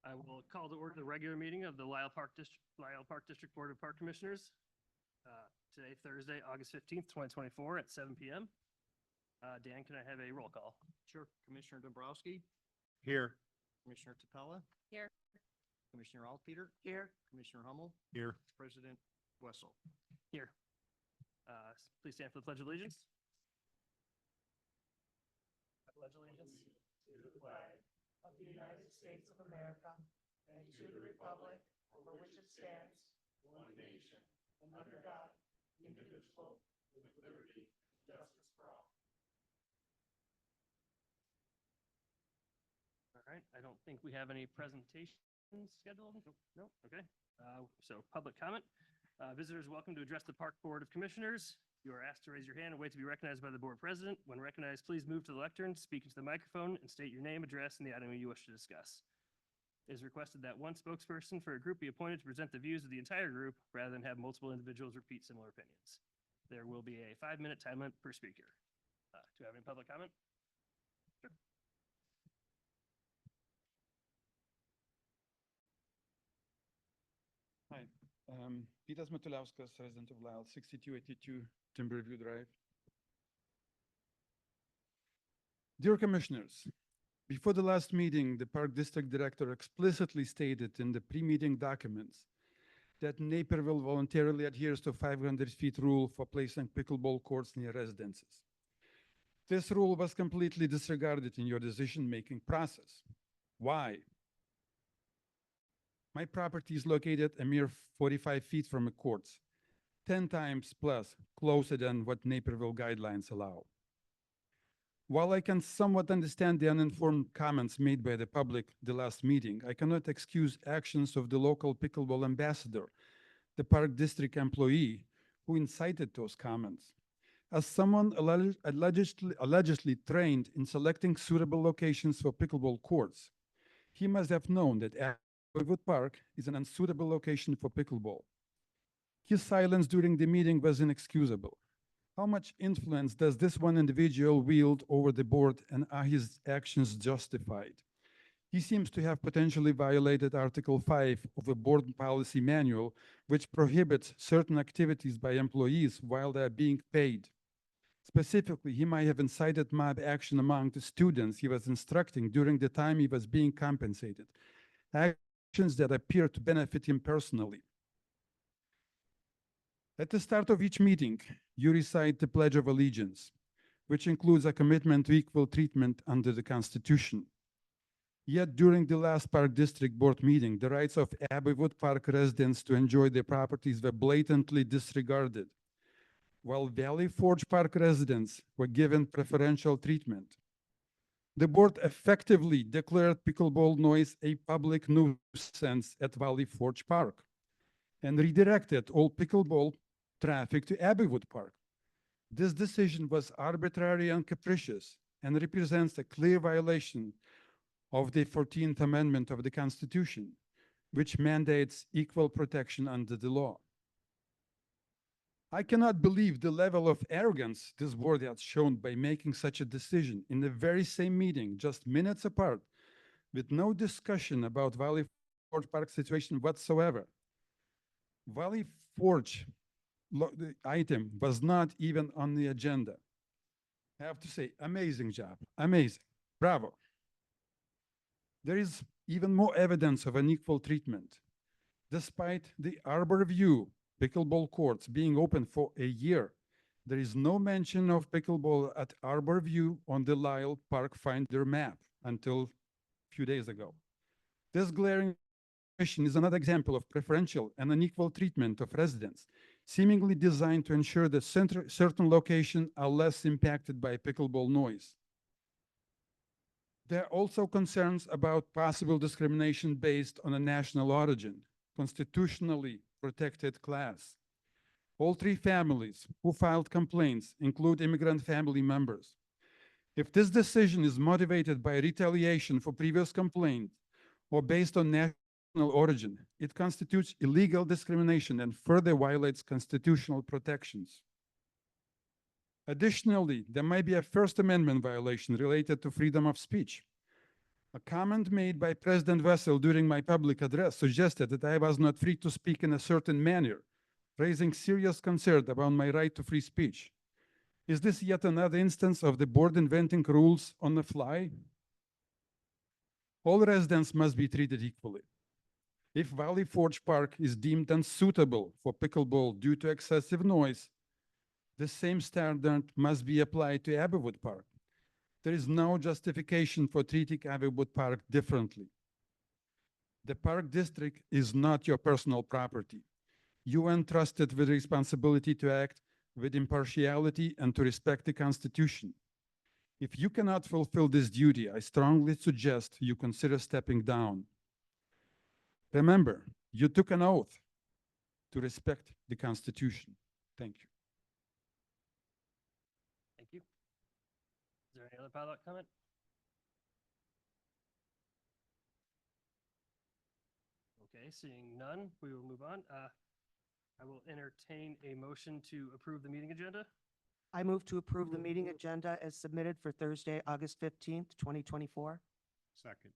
I will call to order the regular meeting of the Lisle Park District Board of Park Commissioners. Today, Thursday, August 15th, 2024 at 7 p.m. Dan, can I have a roll call? Sure. Commissioner Dombrowski, Here. Commissioner Tapella, Here. Commissioner Altpeter, Here. Commissioner Hummel, Here. President Wessel. Here. Please stand for the Pledge of Allegiance. I pledge allegiance To the flag of the United States of America and to the republic for which it stands, one nation, under God, indivisible, with liberty and justice for all. All right, I don't think we have any presentations scheduled. No, okay. So public comment. Visitors welcome to address the Park Board of Commissioners. You are asked to raise your hand and wait to be recognized by the board president. When recognized, please move to the lectern, speak into the microphone, and state your name, address, and the item you wish to discuss. It is requested that one spokesperson for a group be appointed to present the views of the entire group rather than have multiple individuals repeat similar opinions. There will be a 5-minute time limit per speaker. Do you have any public comment? Sure. Hi, Peter Matulauskas, resident of Lisle, 6282 Timberview Drive. Dear Commissioners, before the last meeting, the Park District Director explicitly stated in the pre-meeting documents that Naperville voluntarily adheres to 500 feet rule for placing pickleball courts near residences. This rule was completely disregarded in your decision-making process. Why? My property is located a mere 45 feet from a courts, 10 times plus closer than what Naperville guidelines allow. While I can somewhat understand the uninformed comments made by the public the last meeting, I cannot excuse actions of the local pickleball ambassador, the Park District employee who incited those comments. As someone allegedly trained in selecting suitable locations for pickleball courts, he must have known that Wood Park is an unsuitable location for pickleball. His silence during the meeting was inexcusable. How much influence does this one individual wield over the board, and are his actions justified? He seems to have potentially violated Article 5 of the board policy manual, which prohibits certain activities by employees while they are being paid. Specifically, he might have incited mob action among the students he was instructing during the time he was being compensated. Actions that appear to benefit him personally. At the start of each meeting, you recite the Pledge of Allegiance, which includes a commitment to equal treatment under the Constitution. Yet during the last Park District Board meeting, the rights of Abbeywood Park residents to enjoy their properties were blatantly disregarded, while Valley Forge Park residents were given preferential treatment. The board effectively declared pickleball noise a public nuisance at Valley Forge Park and redirected all pickleball traffic to Abbeywood Park. This decision was arbitrary and capricious and represents a clear violation of the 14th Amendment of the Constitution, which mandates equal protection under the law. I cannot believe the level of arrogance this board has shown by making such a decision in the very same meeting, just minutes apart, with no discussion about Valley Forge Park situation whatsoever. Valley Forge the item was not even on the agenda. I have to say, amazing job, amazing, bravo. There is even more evidence of unequal treatment. Despite the Arbor View pickleball courts being open for a year, there is no mention of pickleball at Arbor View on the Lisle Park Finder map until a few days ago. This glaring omission is another example of preferential and unequal treatment of residents, seemingly designed to ensure that certain locations are less impacted by pickleball noise. There are also concerns about possible discrimination based on a national origin, constitutionally protected class. All three families who filed complaints include immigrant family members. If this decision is motivated by retaliation for previous complaint or based on national origin, it constitutes illegal discrimination and further violates constitutional protections. Additionally, there might be a First Amendment violation related to freedom of speech. A comment made by President Wessel during my public address suggested that I was not free to speak in a certain manner, raising serious concern about my right to free speech. Is this yet another instance of the board inventing rules on the fly? All residents must be treated equally. If Valley Forge Park is deemed unsuitable for pickleball due to excessive noise, the same standard must be applied to Abbeywood Park. There is no justification for treating Abbeywood Park differently. The park district is not your personal property. You are entrusted with the responsibility to act with impartiality and to respect the Constitution. If you cannot fulfill this duty, I strongly suggest you consider stepping down. Remember, you took an oath to respect the Constitution. Thank you. Thank you. Is there any other public comment? Okay, seeing none, we will move on. I will entertain a motion to approve the meeting agenda. I move to approve the meeting agenda as submitted for Thursday, August 15th, 2024. Second.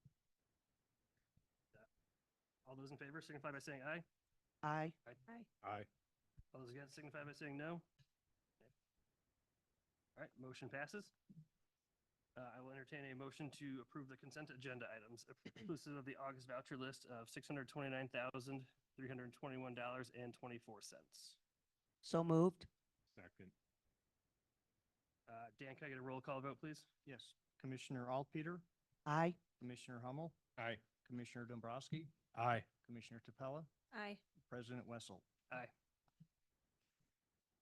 All those in favor signify by saying aye. Aye. Aye. All those against signify by saying no. Okay. All right, motion passes. I will entertain a motion to approve the consent agenda items inclusive of the August voucher list of $629,321.24. So moved. Second. Dan, can I get a roll call vote, please? Yes. Commissioner Altpeter, Aye. Commissioner Hummel, Aye. Commissioner Dombrowski, Aye. Commissioner Tepella, Aye. President Wessel. Aye.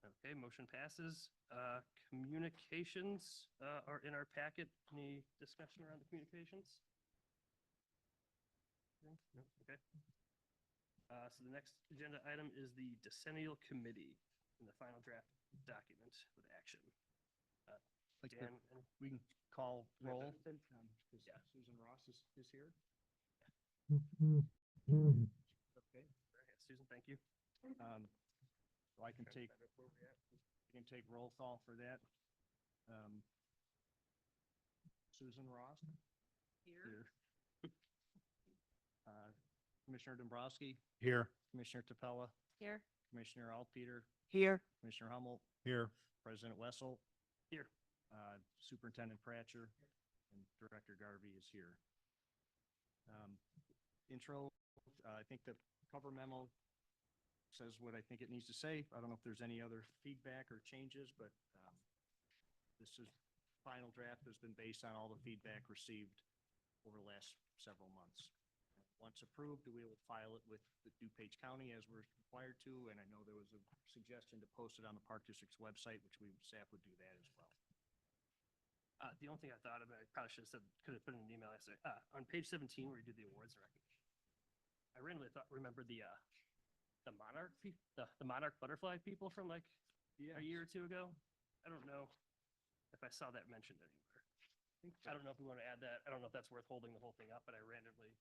Okay, motion passes. Communications are in our packet. Any discussion around the communications? No? No? Okay. So the next agenda item is the decennial committee in the final draft document with action. Like the- Dan, we can call we have roll. that? Because Yeah. Susan Ross is here. Okay. Very good. Susan, thank you. So I can take roll call for that. Susan Ross. Here. Commissioner Dombrowski, Here. Commissioner Tepella, Here. Commissioner Altpeter, Here. Commissioner Hummel, Here. President Wessel. Here. Superintendent Pratcher, and Director Garvey is here. Intro, I think the cover memo says what I think it needs to say. I don't know if there's any other feedback or changes, but this is, final draft has been based on all the feedback received over the last several months. Once approved, we will file it with the DuPage County as we're required to, and I know there was a suggestion to post it on the Park District's website, which staff would do that as well. The only thing I thought about, I probably should have said, could have put in an email yesterday. On page 17 where you do the awards and recognition, I randomly remembered the monarch, the monarch butterfly people from like a year or two ago. I don't know if I saw that mentioned anywhere. I don't know if we want to add that. I don't know if that's worth holding the whole thing up, but I randomly.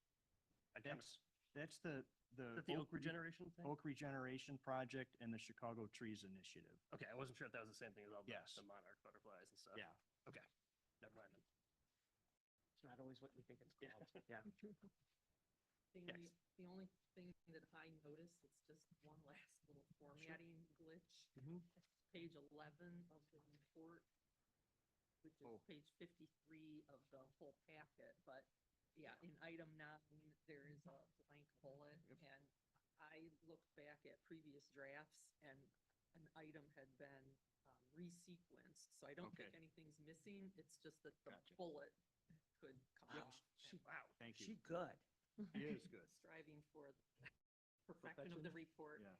That's the Is that the oak regeneration thing? Oak Regeneration Project and the Chicago Trees Initiative. Okay, I wasn't sure if that was the same thing as all Yes. the monarch butterflies and stuff. Yeah. Okay, never mind then. It's not always what we think it's Yeah. called. Yeah. The only thing that I noticed, it's just one last little formatting glitch. Mhm. Page 11 of the report, which is Oh. page 53 of the whole packet, but yeah, in item 9, there is a blank bullet, and I looked back at previous drafts, and an item had been resequenced, so I don't think Okay. anything's missing, it's just that the Gotcha. bullet could come Yep. out. Wow, thank you. She good. She is good. Striving for perfection of the report. Yeah.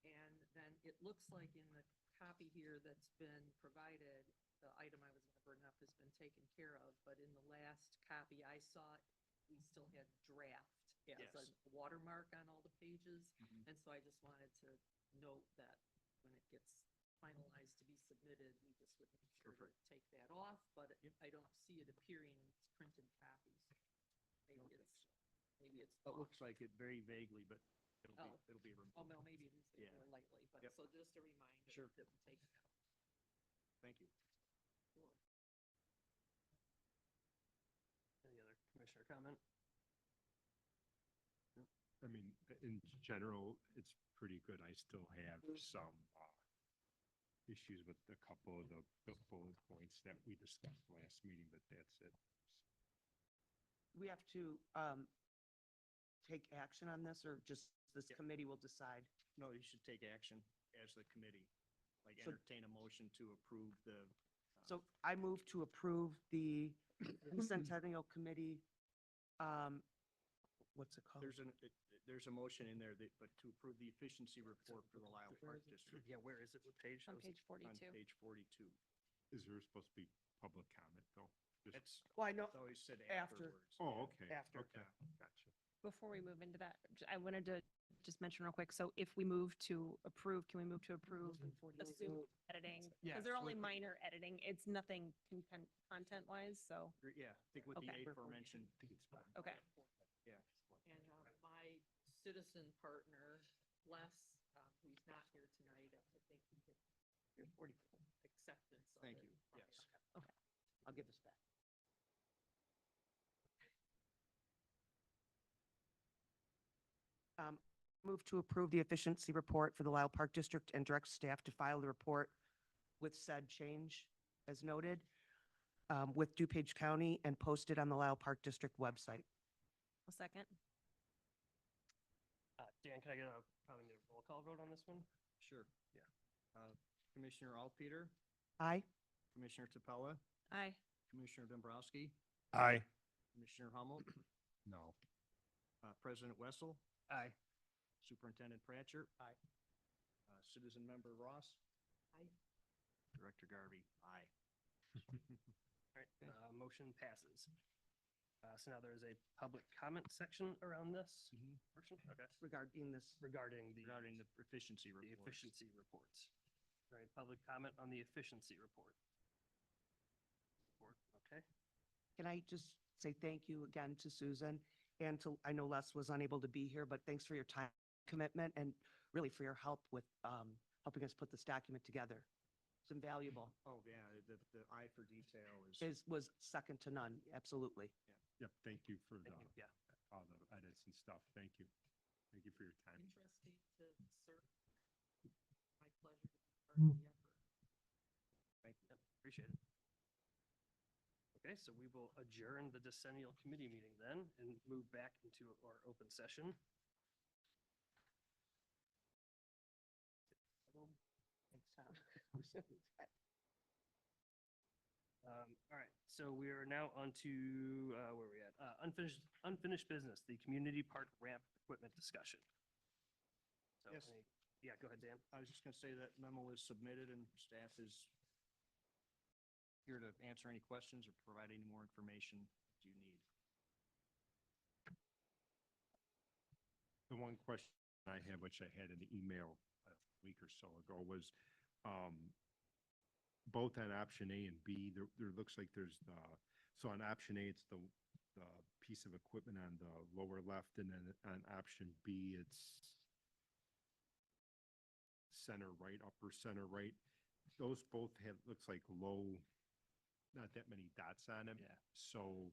And then it looks like in the copy here that's been provided, the item I was gonna bring up has been taken care of, but in the last copy I saw, we still had draft as Yes. a watermark on all the pages. Mhm. And so I just wanted to note that when it gets finalized to be submitted, we just would make sure to Perfect. take that off, but I don't see it appearing in its printed copies. Maybe it's It off. looks like it very vaguely, but Oh. it'll be removed. Oh, no, maybe it is there Yeah. more lightly, but Yep. so just a reminder Sure. that we take it out. Thank you. Sure. Any other commissioner Commissioner comment? I mean, in general, it's pretty good. I still have some issues with a couple of the bullet points that we discussed last meeting, but that's it. We have to take action on this, or just this Yep. committee will decide? No, you should take action as the committee, like So- entertain a motion to approve the. So I move to approve the Centennial Committee, what's it called? There's a motion in there that, but to approve the efficiency report for the Lisle Park District Yeah, where is it? What page? On That was- page on 42. page 42. Is there supposed to be public comment though? Just- It's, Well, I know, it's always said After. afterwards. Oh, okay. After. Okay, gotcha. Before we move into that, I wanted to just mention real quick, so if we move to approve, can we move to approve assumed editing? Yes, Because they're only with the- minor editing, it's nothing content-wise, so, Yeah, I think with the Okay. aforementioned. okay. Yeah. And my citizen partner, Les, who's not here tonight, I think he could acceptance of Thank it. you, yes. I'll give this back. Move to approve the efficiency report for the Lisle Park District and direct staff to file the report with said change as noted with DuPage County and posted on the Lisle Park District website. A second? Dan, can I get probably need a roll call vote on this one? Sure. Yeah. Commissioner Alpeter, Aye. Commissioner Tapella, Aye. Commissioner Dombrowski, Aye. Commissioner Hummel, No. President Wessel, Aye. Superintendent Pratchett. Aye. Citizen Member Ross. Aye. Director Garvey. Aye. All right, motion passes. So now there is a public comment section around this portion, okay, Regarding this, regarding the Efficiency the report. efficiency reports. All right, public comment on the efficiency report. Okay, can I just say thank you again to Susan and to, I know Les was unable to be here, but thanks for your time commitment and really for your help with helping us put this document together. It's invaluable. Oh, yeah, the eye for detail is. Was second to none, absolutely. Yep, thank you for thank you, yeah. all the edits and stuff. Thank you. Thank you for your time. Interesting to serve. My pleasure to be part of the effort. Thank you, appreciate it. Okay, so we will adjourn the decennial committee meeting then and move back into our open session. All right, so we are now on to, where are we at? Unfinished business, the community park ramp equipment discussion. So, Yes. yeah, go ahead, Dan. I was just gonna say that memo is submitted and staff is here to answer any questions or provide any more information that you need. The one question I had, which I had in the email a week or so ago, was both on option A and B, there looks like there's so on option A, it's the piece of equipment on the lower left, and then on option B, it's center right, upper center right. Those both have, looks like low, not that many dots on them. Yeah. So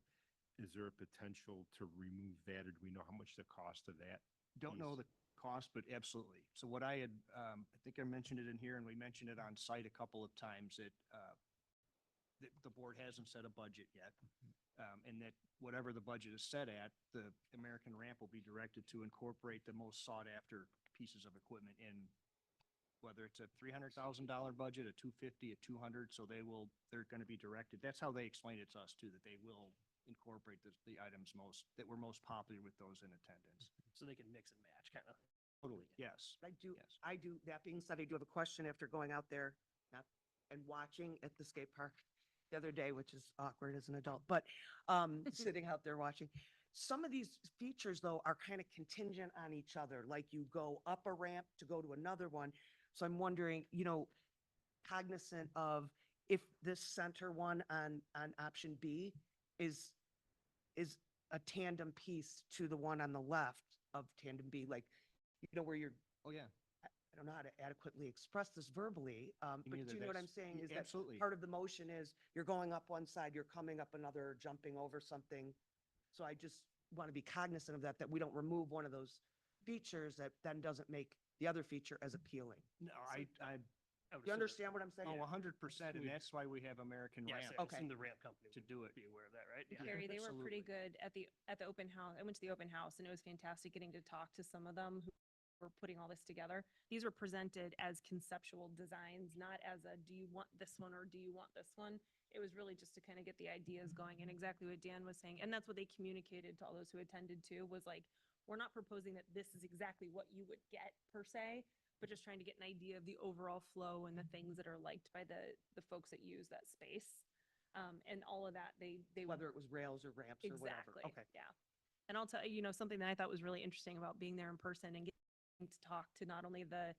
is there a potential to remove that, or do we know how much the cost of that? Don't know the cost, but absolutely. So what I had, I think I mentioned it in here and we mentioned it on site a couple of times that the board hasn't set a budget yet. And that whatever the budget is set at, the American Ramp will be directed to incorporate the most sought after pieces of equipment in, whether it's a $300,000 budget, a 250, a 200, so they're going to be directed. That's how they explained it to us too, that they will incorporate the items that were most popular with those in attendance. So they can mix and match, kind of. Totally, yes. Yes. That being said, I do have a question after going out there and watching at the skate park the other day, which is awkward as an adult, but sitting out there watching. Some of these features though are kind of contingent on each other, like you go up a ramp to go to another one. So I'm wondering, cognizant of if this center one on option B is a tandem piece to the one on the left of tandem B, like, where you're, Oh, yeah. I don't know how to adequately express this verbally, but neither. do you know what I'm That's- saying? Is that Absolutely. part of the motion is you're going up one side, you're coming up another, jumping over something. So I just want to be cognizant of that, that we don't remove one of those features that then doesn't make the other feature as appealing. No, I I would You assume that's- understand what I'm saying? oh, 100%, and that's why we have American Yes, Ramp I Okay. assume the ramp company to would do it. be aware of that, right? Yeah. Carrie, they were pretty absolutely. good at the open house. I went to the open house and it was fantastic getting to talk to some of them who were putting all this together. These were presented as conceptual designs, not as a, do you want this one or do you want this one? It was really just to kind of get the ideas going and exactly what Dan was saying. And that's what they communicated to all those who attended too, was like, we're not proposing that this is exactly what you would get per se, but just trying to get an idea of the overall flow and the things that are liked by the folks that use that space. And all of that, they Whether it was rails or ramps or whatever. exactly. Okay. Yeah. And I'll tell you, something that I thought was really interesting about being there in person and getting to talk to not only the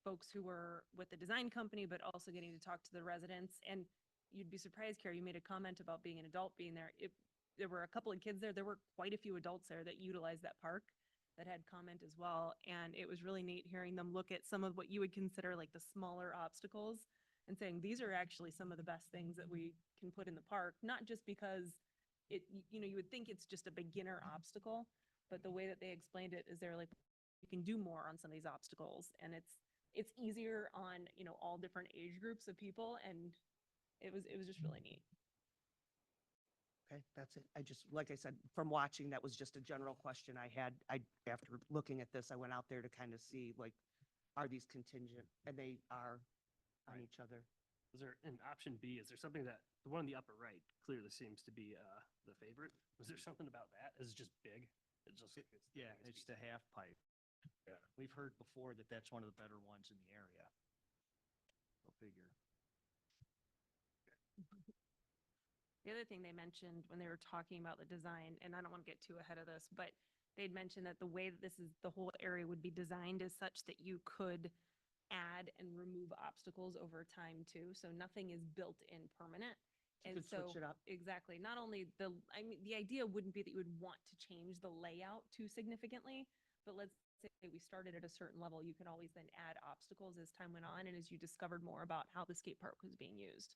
folks who were with the design company, but also getting to talk to the residents. And you'd be surprised, Carrie, you made a comment about being an adult being there. There were a couple of kids there. There were quite a few adults there that utilized that park that had comment as well. And it was really neat hearing them look at some of what you would consider like the smaller obstacles and saying, these are actually some of the best things that we can put in the park, not just because you would think it's just a beginner obstacle, but the way that they explained it is they're like, you can do more on some of these obstacles and it's easier on, all different age groups of people. And it was just really neat. Okay, that's it. I just, like I said, from watching, that was just a general question I had. After looking at this, I went out there to kind of see, like, are these contingent? And they are on Right. each other. Was there an option B? Is there something that, the one in the upper right clearly seems to be the favorite? Was there something about that? Is it just big? It just, Yeah, it's the half pipe. Yeah. We've heard before that that's one of the better ones in the area. Go figure. The other thing they mentioned when they were talking about the design, and I don't want to get too ahead of this, but they'd mentioned that the way that the whole area would be designed is such that you could add and remove obstacles over time too. So nothing is built in permanent. You And could switch so, it up. exactly, not only the idea wouldn't be that you would want to change the layout too significantly, but let's say we started at a certain level, you can always then add obstacles as time went on and as you discovered more about how the skate park was being used,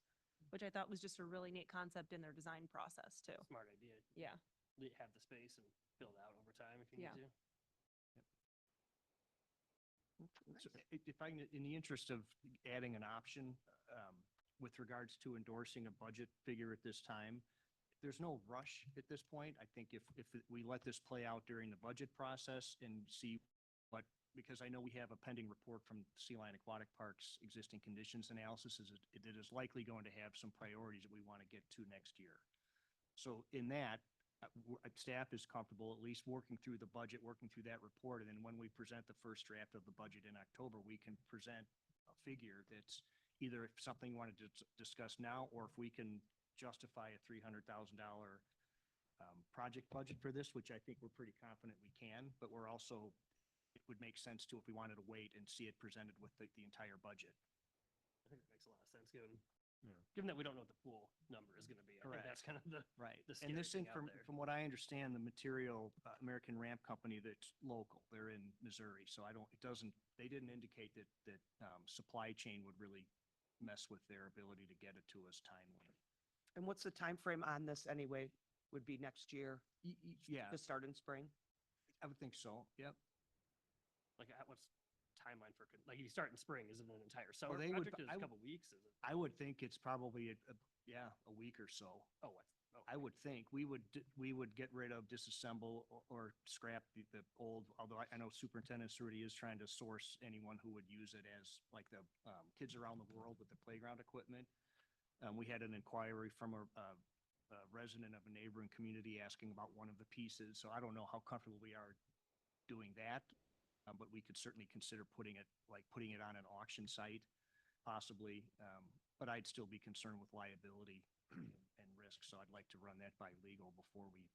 which I thought was just a really neat concept in their design process too. smart idea. Yeah. Have the space and build out over time if you Yeah. need to. So if I can, in the interest of adding an option, with regards to endorsing a budget figure at this time, there's no rush at this point. I think if we let this play out during the budget process and see what, because I know we have a pending report from Sea Lion Aquatic Park's existing conditions analysis, it is likely going to have some priorities that we want to get to next year. So in that, staff is comfortable at least working through the budget, working through that report, and then when we present the first draft of the budget in October, we can present a figure that's either if something you wanted to discuss now, or if we can justify a $300,000 project budget for this, which I think we're pretty confident we can, but we're also, it would make sense too if we wanted to wait and see it presented with the entire budget. I think it makes a lot of sense given, Yeah. given that we don't know what the pool number is going to be. I think that's kind of the, Right. the And scary this, thing out there. from what I understand, the material, American Ramp Company that's local, they're in Missouri. So they didn't indicate that supply chain would really mess with their ability to get it to us timely. And what's the time frame on this anyway? Would be next year Yeah, to start in spring? I would think so. Yep. Like, what's timeline for, like, if you start in spring, is it an entire summer they would- project? Is it I a would- couple weeks? Is it, I would think it's probably a week or so. oh, what? Oh, I would think we would get rid of, disassemble or scrap the old, although I know Superintendent Cerruti is trying to source anyone who would use it as like the kids around the world with the playground equipment. We had an inquiry from a resident of a neighboring community asking about one of the pieces. So I don't know how comfortable we are doing that. But we could certainly consider putting it on an auction site possibly. But I'd still be concerned with liability and risk. So I'd like to run that by legal before we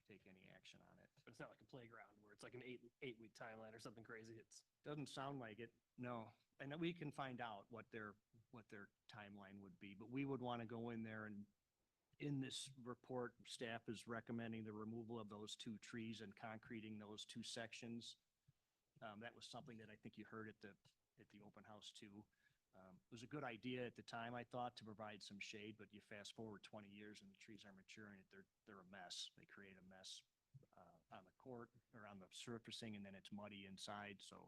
take any action on it. but it's not like a playground where it's like an eight-week timeline or something crazy. It's, Doesn't sound like it, no. And we can find out what their timeline would be, but we would want to go in there and in this report, staff is recommending the removal of those 2 trees and concreting those 2 sections. That was something that I think you heard at the open house too. It was a good idea at the time, I thought, to provide some shade, but you fast forward 20 years and the trees are maturing, they're a mess. They create a mess on the court or on the surfacing, and then it's muddy inside. So,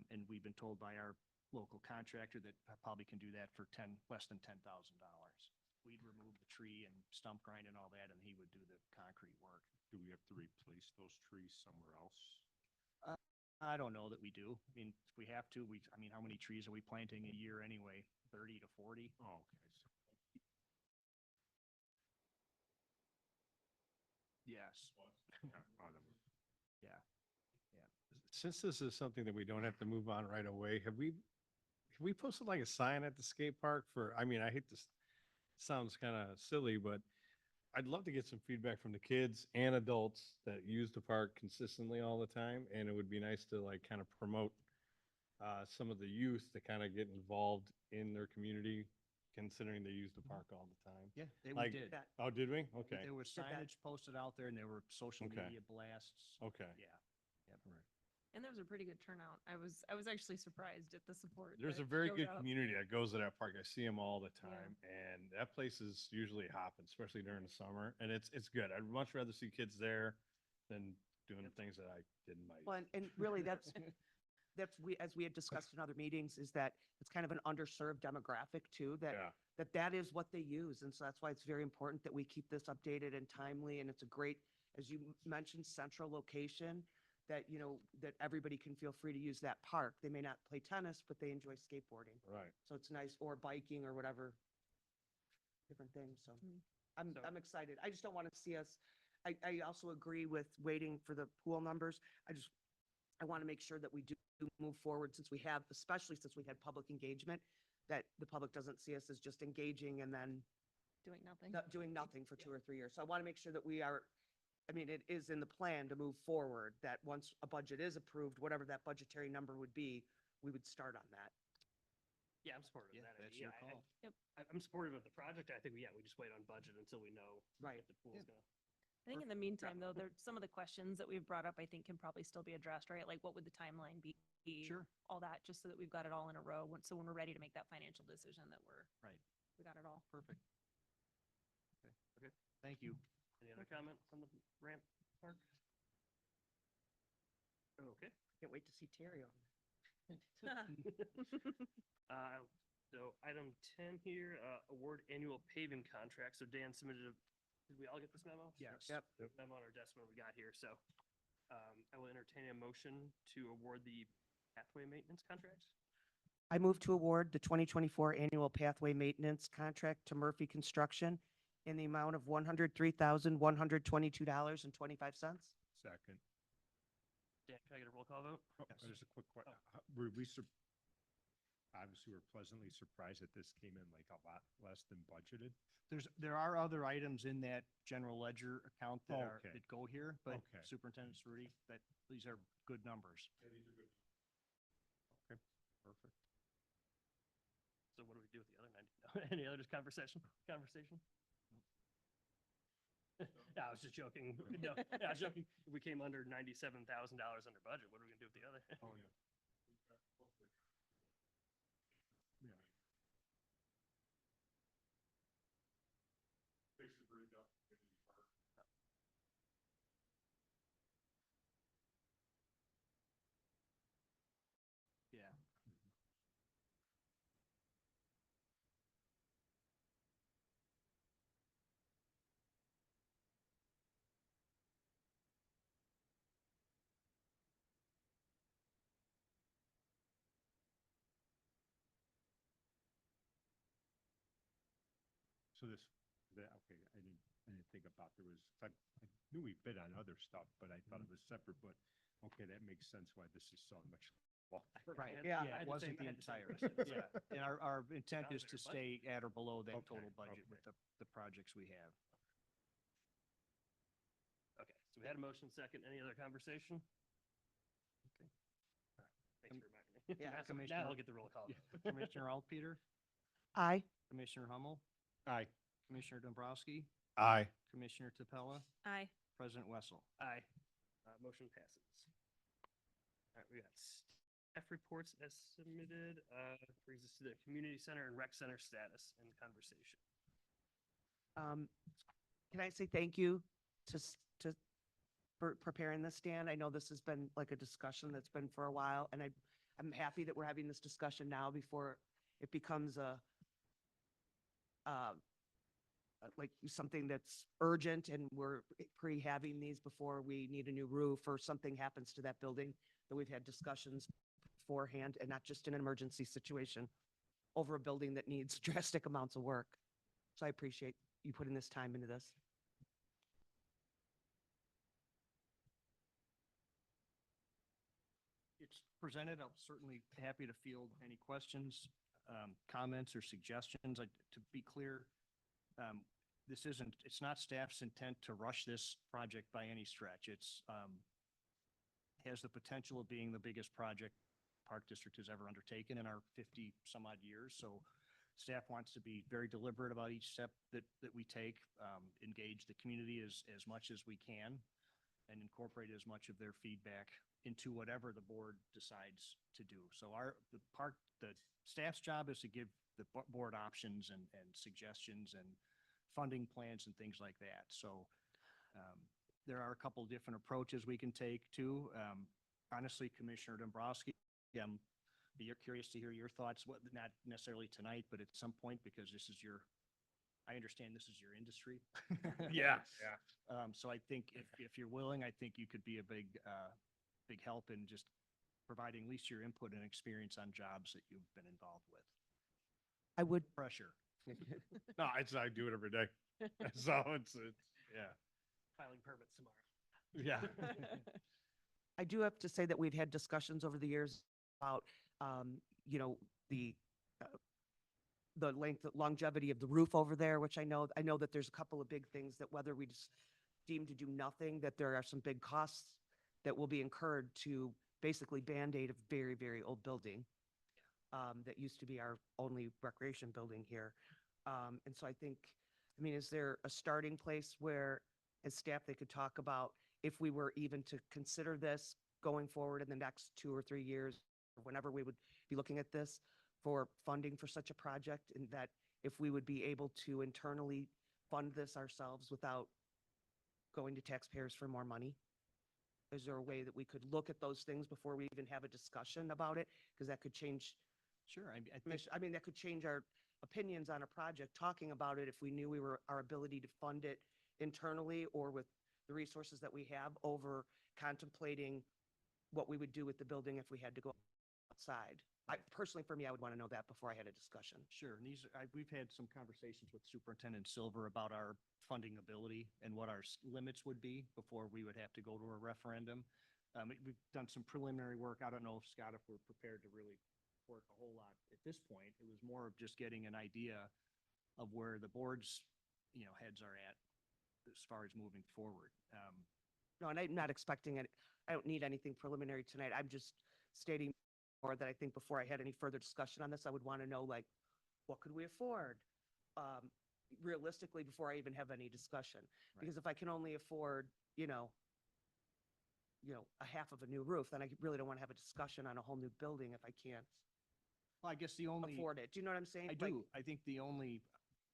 and we've been told by our local contractor that I probably can do that for less than $10,000. We'd remove the tree and stump grind and all that, and he would do the concrete work. Do we have to replace those trees somewhere else? I don't know that we do. I mean, if we have to, I mean, how many trees are we planting a year anyway? 30 to 40? Oh, okay. Yes. Yeah. Since this is something that we don't have to move on right away, have we posted like a sign at the skate park for, I mean, I hate this, sounds kind of silly, but I'd love to get some feedback from the kids and adults that use the park consistently all the time. And it would be nice to like kind of promote some of the youth to kind of get involved in their community, considering they use the park all the time. Yeah, we Like- did. That- Oh, did we? Okay. There was Did that. signage posted out there and there were social Okay. media blasts. Okay. Yeah. And there was a pretty good turnout. I was actually surprised at the support. There's that a very showed good up. community that goes to that park. I see them all the Yeah. time, and that place is usually hopping, especially during the summer. And it's good. I'd much rather see kids there than doing the things that I did in my. Well, and really, that's as we had discussed in other meetings, is that it's kind of an underserved demographic too, Yeah. that is what they use. And so that's why it's very important that we keep this updated and timely. And it's a great, as you mentioned, central location that, you know, that everybody can feel free to use that park. They may not play tennis, but they enjoy skateboarding. Right. So it's nice, or biking or whatever, different things. So Mm. So- I'm excited. I just don't want to see us, I also agree with waiting for the pool numbers. I want to make sure that we do move forward since we have, especially since we had public engagement, that the public doesn't see us as just engaging and then Doing nothing. doing nothing for 2 or 3 years. So I want to make sure that we are, I mean, it is in the plan to move forward, that once a budget is approved, whatever that budgetary number would be, we would start on that. Yeah, I'm supportive Yeah, of that. that's idea. your call. Yep. I'm supportive of the project. I think, yeah, we just wait on budget until we know Right. if the pool's gonna. I think in the meantime, though, there, some of the questions that we've brought up, I think can probably still be addressed, right? Like what would the timeline be? Sure. All that, just so that we've got it all in a row. So when we're ready to make that financial decision, that Right. we got it all. Perfect. Okay. Thank you. Any other comment on the ramp park? Okay. Can't wait to see Terry on. So item 10 here, award annual paving contract. So Dan submitted did we all get this memo? Yes. Yep. Memo on our desk when we got here. So I will entertain a motion to award the pathway maintenance contract. I move to award the 2024 annual pathway maintenance contract to Murphy Construction in the amount of $103,122.25. Second. Dan, can I get a roll call vote? Oh, Yes. Just a quick question. Were we, obviously, we're pleasantly surprised that this came in like a lot less than budgeted. There are other items in that general ledger account that Okay. that go here, but Okay. Superintendent Cerruti, that these are good numbers. Okay, perfect. So what do we do with the other 90? Any other conversation? No, I was just joking. No, I was joking. If we came under $97,000 under budget, what are we gonna do with the other? Oh, yeah. Yeah. Yeah. So this, okay, I didn't think about I knew we bid on other stuff, but I thought it was separate, but okay, that makes sense why this is so much. Right, I had- yeah. I had It wasn't same- the I had same entire, question. yeah. And our intent Down is there, to but- stay at or below that Okay, total budget okay. with the projects we have. Okay, so we had a motion second. Any other conversation? Okay. Thanks for reminding me. Yeah, Now- Commissioner- Now I'll get the roll call. Commissioner Altpeter, Aye. Commissioner Hummel, Aye. Commissioner Dombrowski, Aye. Commissioner Tapella, Aye. President Wessel. Aye. Motion passes. All right, we got reports as submitted, brings us to the community center and rec center status and conversation. Can I say thank you for preparing this, Dan? I know this has been like a discussion that's been for a while, and I'm happy that we're having this discussion now before it becomes like something that's urgent and we're pre-having these before we need a new roof or something happens to that building, that we've had discussions beforehand and not just in an emergency situation over a building that needs drastic amounts of work. So I appreciate you putting this time into this. It's presented. I'm certainly happy to field any questions, comments or suggestions. To be clear, it's not staff's intent to rush this project by any stretch. It's, has the potential of being the biggest project Park District has ever undertaken in our 50 some odd years. So staff wants to be very deliberate about each step that we take, engage the community as much as we can, and incorporate as much of their feedback into whatever the board decides to do. So the staff's job is to give the board options and suggestions and funding plans and things like that. So there are a couple different approaches we can take too. Honestly, Commissioner Dombrowski, you're curious to hear your thoughts, not necessarily tonight, but at some point, because I understand this is your industry. Yeah. So I think if you're willing, I think you could be a big help in just providing at least your input and experience on jobs that you've been involved with. I would, Pressure. No, I do it every day. So yeah. Filing permits tomorrow. Yeah. I do have to say that we've had discussions over the years about, the longevity of the roof over there, which I know that there's a couple of big things that whether we just deem to do nothing, that there are some big costs that will be incurred to basically Band-Aid a very, very old building that used to be our only recreation building here. And so I think, is there a starting place where, as staff, they could talk about if we were even to consider this going forward in the next 2 or 3 years, or whenever we would be looking at this for funding for such a project, and that if we would be able to internally fund this ourselves without going to taxpayers for more money? Is there a way that we could look at those things before we even have a discussion about it? Because that could change, Sure. I think that could change our opinions on a project, talking about it if we knew our ability to fund it internally or with the resources that we have, over contemplating what we would do with the building if we had to go outside. Personally, for me, I would want to know that before I had a discussion. Sure. And we've had some conversations with Superintendent Silver about our funding ability and what our limits would be before we would have to go to a referendum. We've done some preliminary work. I don't know, Scott, if we're prepared to really work a whole lot at this point. It was more of just getting an idea of where the board's, heads are at as far as moving forward. No, and I'm not expecting it. I don't need anything preliminary tonight. I'm just stating more that I think before I had any further discussion on this, I would want to know, like, what could we afford? Realistically, before I even have any discussion. Right. Because if I can only afford, a half of a new roof, then I really don't want to have a discussion on a whole new building if I can't Well, I guess the only. afford it. Do you know what I'm saying? I Like, do. I think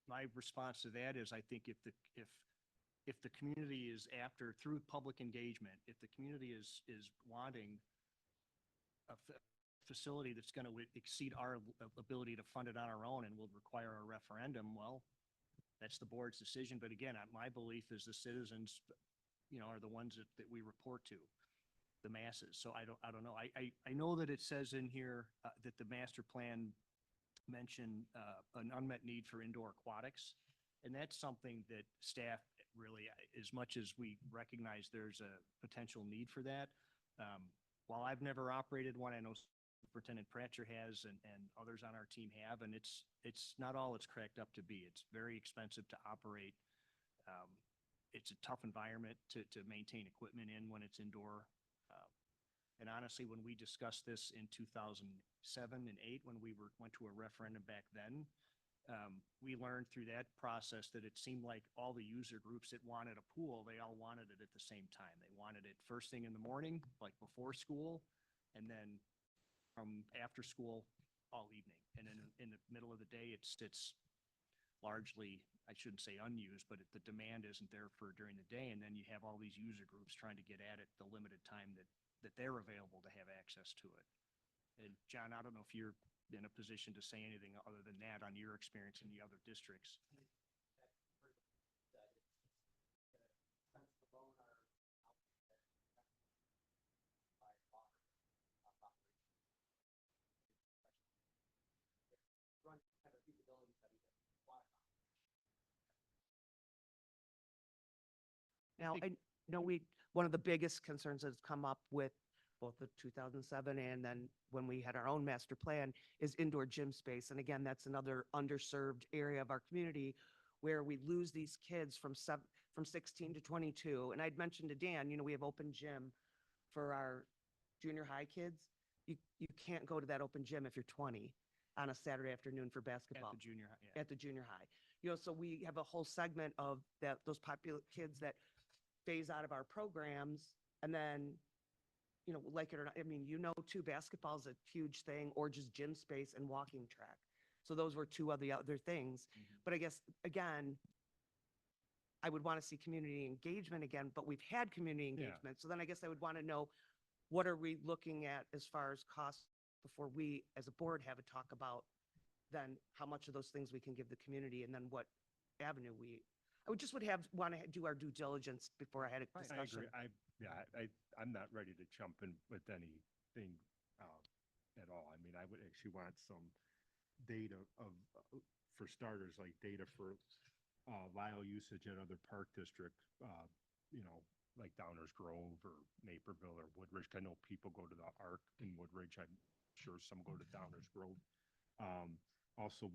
my response to that is, I think if the community is after, through public engagement, if the community is wanting a facility that's going to exceed our ability to fund it on our own and will require a referendum, well, that's the board's decision. But again, my belief is the citizens, are the ones that we report to, the masses. So I don't know. I know that it says in here that the master plan mentioned an unmet need for indoor aquatics. And that's something that staff really, as much as we recognize there's a potential need for that, while I've never operated one, I know Superintendent Pratcher has and others on our team have, and it's not all it's cracked up to be. It's very expensive to operate. It's a tough environment to maintain equipment in when it's indoor. And honestly, when we discussed this in 2007 and 2008, when we went to a referendum back then, we learned through that process that it seemed like all the user groups that wanted a pool, they all wanted it at the same time. They wanted it first thing in the morning, like before school, and then from after school all evening. And in the middle of the day, it's largely, I shouldn't say unused, but the demand isn't there for during the day. And then you have all these user groups trying to get at it the limited time that they're available to have access to it. And John, I don't know if you're in a position to say anything other than that on your experience in the other districts. Now, think- I know one of the biggest concerns that's come up with both the 2007 and then when we had our own master plan is indoor gym space. And again, that's another underserved area of our community where we lose these kids from 16 to 22. And I'd mentioned to Dan, we have open gym for our junior high kids. You can't go to that open gym if you're 20 on a Saturday afternoon for At basketball. the junior high, yeah. At the junior high. So we have a whole segment of those popular kids that phase out of our programs and then, like it or not, I mean, too, basketball is a huge thing, or just gym space and walking track. So those were two of the other things. Mhm. But I guess, again, I would want to see community engagement again, but we've had community Yeah. engagement. So then I guess I would want to know, what are we looking at as far as costs before we, as a board, have a talk about then how much of those things we can give the community and then what avenue I would want to do our due diligence before I had a I discussion. agree. I'm not ready to jump in with anything, at all. I mean, I would actually want some data for starters, like data for, Lisle usage at other park districts, like Downers Grove or Naperville or Woodridge. I know people go to the Arc in Woodridge. I'm sure some go to Downers Grove. Also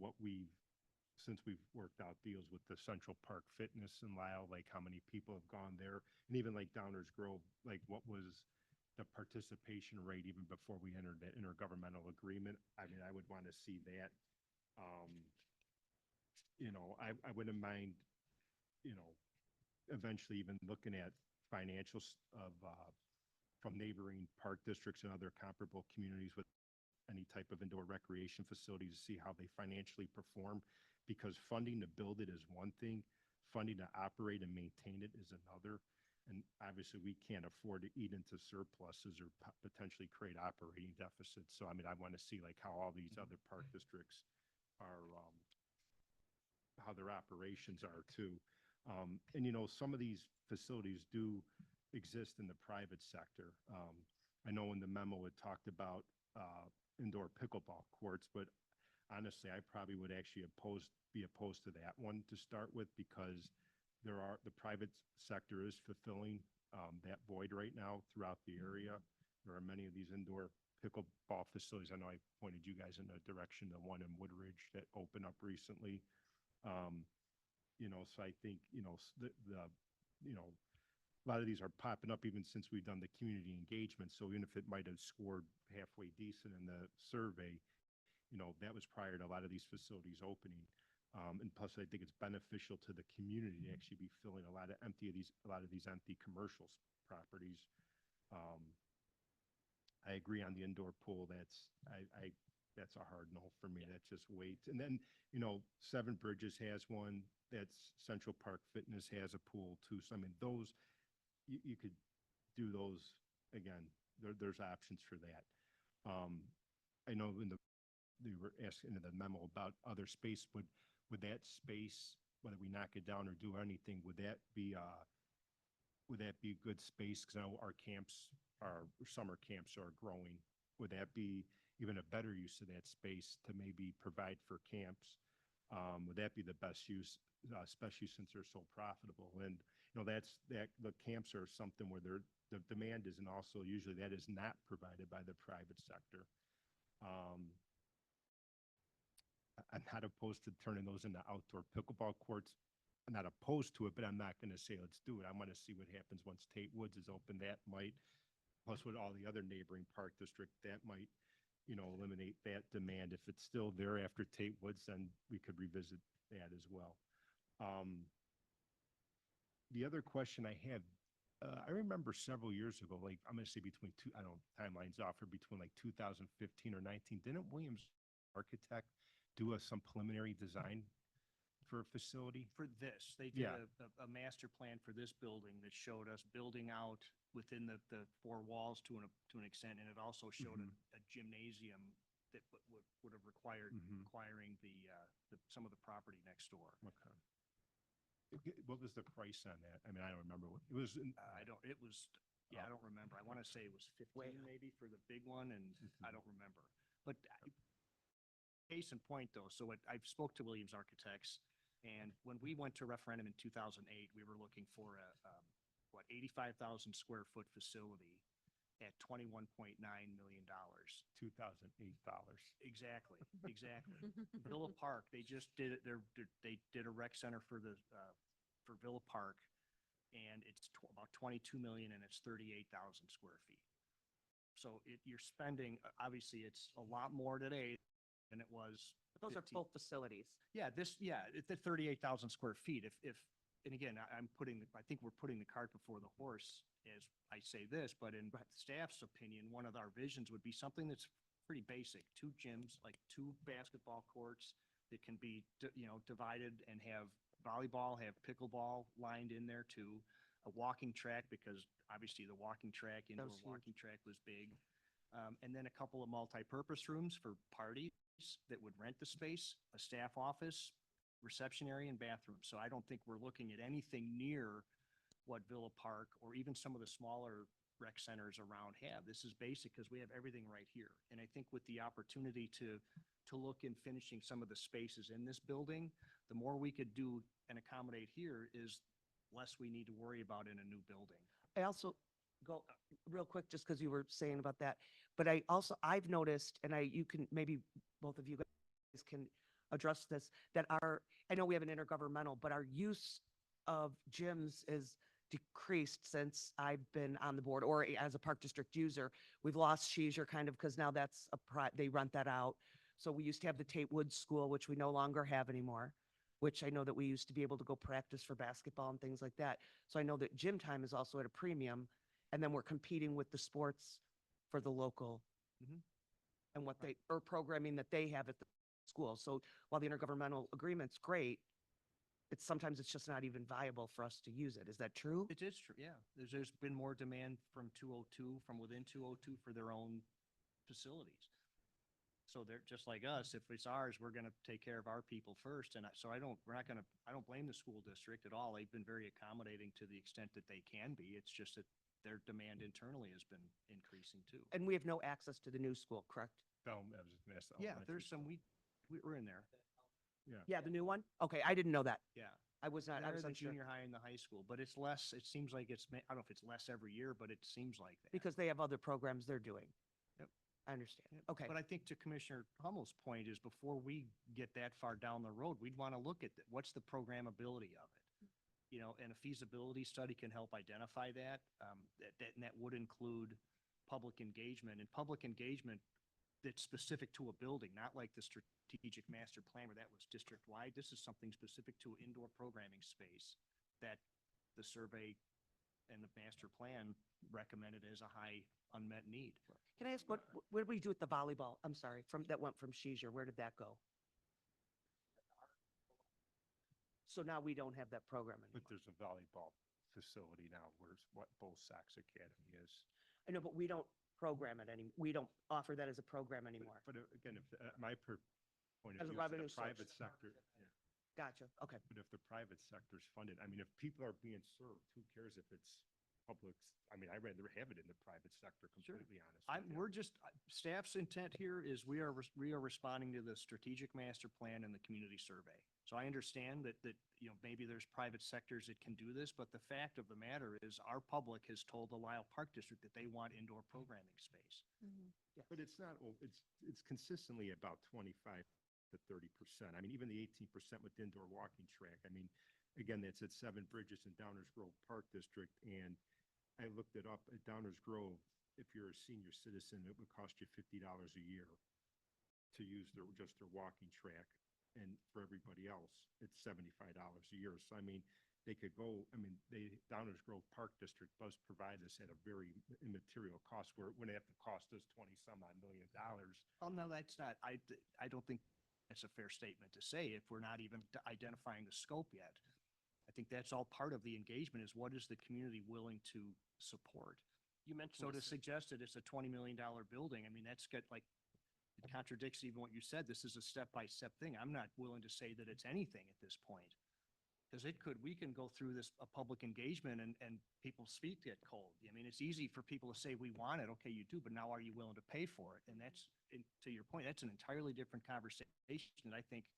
since we've worked out deals with the Central Park Fitness in Lisle, like how many people have gone there, and even like Downers Grove, like what was the participation rate even before we entered the intergovernmental agreement? I mean, I would want to see that. I wouldn't mind, eventually even looking at financials from neighboring park districts and other comparable communities with any type of indoor recreation facilities to see how they financially perform, because funding to build it is one thing, funding to operate and maintain it is another. And obviously, we can't afford to eat into surpluses or potentially create operating deficits. So, I mean, I want to see like how all these other park districts are, how their operations are too. And, some of these facilities do exist in the private sector. I know in the memo it talked about indoor pickleball courts, but honestly, I probably would actually be opposed to that one to start with, because the private sector is fulfilling that void right now throughout the area. There are many of these indoor pickleball facilities. I know I pointed you guys in the direction, the one in Woodridge that opened up recently. So I think, a lot of these are popping up even since we've done the community engagement. So even if it might have scored halfway decent in the survey, that was prior to a lot of these facilities opening. And plus, I think it's beneficial to the community to actually be filling a lot of these empty commercial properties. I agree on the indoor pool. That's a hard no for me. That's just wait. And then, Seven Bridges has one. That's Central Park Fitness has a pool too. So I mean, those you could do those again. There's options for that. I know they were asking in the memo about other space. Would that space, whether we knock it down or do anything, would that be good space? Because I know our summer camps are growing. Would that be even a better use of that space to maybe provide for camps? Would that be the best use, especially since they're so profitable? And the camps are something where the demand is, and also usually that is not provided by the private sector. I'm not opposed to turning those into outdoor pickleball courts. I'm not opposed to it, but I'm not going to say let's do it. I want to see what happens once Tate Woods is open. That might, plus with all the other neighboring park district, that might, eliminate that demand. If it's still there after Tate Woods, then we could revisit that as well. The other question I have, I remember several years ago, like, I'm gonna say between two, I don't know, timelines off, or between like 2015 or 19, didn't Williams Architect do some preliminary design for a facility? For this, they did Yeah. a master plan for this building that showed us building out within the four walls to an extent, and it also showed Mhm. a gymnasium that would have required, Mhm. requiring some of the property next door. Okay. What was the price on that? I mean, I don't remember what, it was, I don't, it was, yeah, I don't remember. I want to say it was 15 maybe for the big one, and I don't remember. But case in point though, so I spoke to Williams Architects, and when we went to referendum in 2008, we were looking for a, 85,000 square foot facility at $21.9 million. $2,008. Exactly, exactly. Villa Park, they just did it, they did a rec center for for Villa Park, and it's about 22 million, and it's 38,000 square feet. So you're spending, obviously, it's a lot more today than it was. Those are 15 both facilities. Yeah, it's at 38,000 square feet. And again, I think we're putting the cart before the horse as I say this, but in staff's opinion, one of our visions would be something that's pretty basic. 2 gyms, like 2 basketball courts that can be, divided and have volleyball, have pickleball lined in there too. A walking track, because obviously the walking track, indoor was huge. walking track was big. And then a couple of multi-purpose rooms for parties that would rent the space, a staff office, reception area, and bathroom. So I don't think we're looking at anything near what Villa Park or even some of the smaller rec centers around have. This is basic because we have everything right here. And I think with the opportunity to look in finishing some of the spaces in this building, the more we could do and accommodate here is less we need to worry about in a new building. I also go real quick, just because you were saying about that, but I've noticed, and you can, maybe both of you guys can address this, that I know we have an intergovernmental, but our use of gyms is decreased since I've been on the board, or as a park district user. We've lost Sheezer kind of, because now that's they rent that out. So we used to have the Tate Woods School, which we no longer have anymore, which I know that we used to be able to go practice for basketball and things like that. So I know that gym time is also at a premium, and then we're competing with the sports for the local Mhm. and or programming that they have at the school. So while the intergovernmental agreement's great, sometimes it's just not even viable for us to use it. Is that true? It is true, yeah. There's been more demand from 202, from within 202 for their own facilities. So they're just like us. If it's ours, we're going to take care of our people first. And I don't blame the school district at all. They've been very accommodating to the extent that they can be. It's just that their demand internally has been increasing too. And we have no access to the new school, correct? I was just gonna ask the Yeah, elementary there's some, school. we're in there. Yeah, the new one? Okay, I didn't know that. Yeah. I was not, I They're was the unsure. junior high and the high school, but it's less, it seems like I don't know if it's less every year, but it seems like that. Because they have other programs they're doing. Yep. I understand. Yep. Okay. But I think to Commissioner Hummel's point is before we get that far down the road, we'd want to look at what's the programmability of it. And a feasibility study can help identify that. And that would include public engagement, and public engagement that's specific to a building, not like the strategic master plan where that was district-wide. This is something specific to indoor programming space that the survey and the master plan recommended as a high unmet need. Can I ask, what did we do with the volleyball? I'm sorry, that went from Sheezer. Where did that go? So now we don't have that program But anymore. there's a volleyball facility now, where's what Bull Sox Academy is. I know, but we don't program it we don't offer that as a program anymore. But again, if, my point As of a view, if revenue the source. private sector, yeah. Gotcha, okay. But if the private sector's funded, I mean, if people are being served, who cares if it's public? I mean, I'd rather have it in the private sector, completely honest. with you. We're just, staff's intent here is we are responding to the strategic master plan and the community survey. So I understand that, maybe there's private sectors that can do this, but the fact of the matter is our public has told the Lisle Park District that they want indoor programming space. But it's not, it's consistently about 25 to 30%. I mean, even the 18% with indoor walking track. I mean, again, that's at Seven Bridges in Downers Grove Park District. And I looked it up at Downers Grove. If you're a senior citizen, it would cost you $50 a year to use just their walking track. And for everybody else, it's $75 a year. So, I mean, they could go, I mean, Downers Grove Park District does provide us at a very immaterial cost where it wouldn't have to cost us 20-some odd $1 million. Oh, no, that's not, I don't think that's a fair statement to say if we're not even identifying the scope yet. I think that's all part of the engagement is what is the community willing to support? You mentioned. So to this- suggest that it's a $20 million building, I mean, that's got like, it contradicts even what you said. This is a step-by-step thing. I'm not willing to say that it's anything at this point. Because we can go through this, a public engagement and people's feet get cold. I mean, it's easy for people to say, we want it. Okay, you do, but now are you willing to pay for it? And that's, to your point, that's an entirely different conversation that I think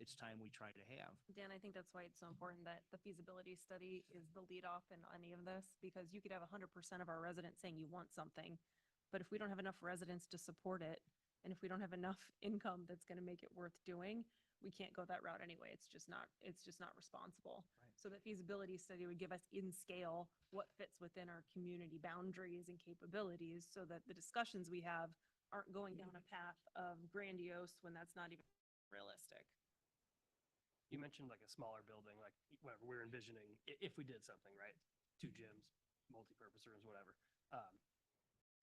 it's time we try to have. Dan, I think that's why it's so important that the feasibility study is the lead off in any of this, because you could have 100% of our residents saying you want something, but if we don't have enough residents to support it, and if we don't have enough income that's going to make it worth doing, we can't go that route anyway. It's just not responsible. Right. So the feasibility study would give us in scale what fits within our community boundaries and capabilities so that the discussions we have aren't going down a path of grandiose when that's not even realistic. You mentioned like a smaller building, like whatever we're envisioning, if we did something, right? 2 gyms, multi-purpose rooms, whatever.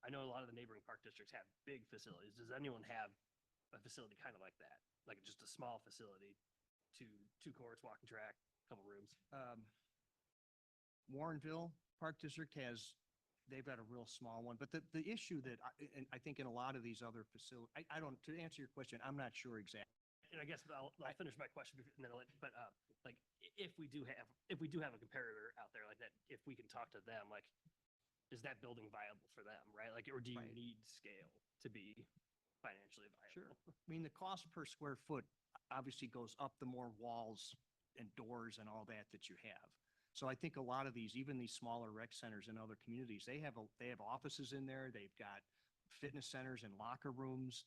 I know a lot of the neighboring park districts have big facilities. Does anyone have a facility kind of like that? Like just a small facility, two courts, walking track, couple rooms? Warrenville Park District they've got a real small one, but the issue that and I think in a lot of these other facilities, to answer your question, I'm not sure exactly. And I guess I'll finish my question and then like if we do have a comparator out there like that, if we can talk to them, like, is that building viable for them, right? Like, or do you Right. need scale to be financially viable? Sure. I mean, the cost per square foot obviously goes up the more walls and doors and all that you have. So I think a lot of these, even these smaller rec centers in other communities, they have offices in there. They've got fitness centers and locker rooms.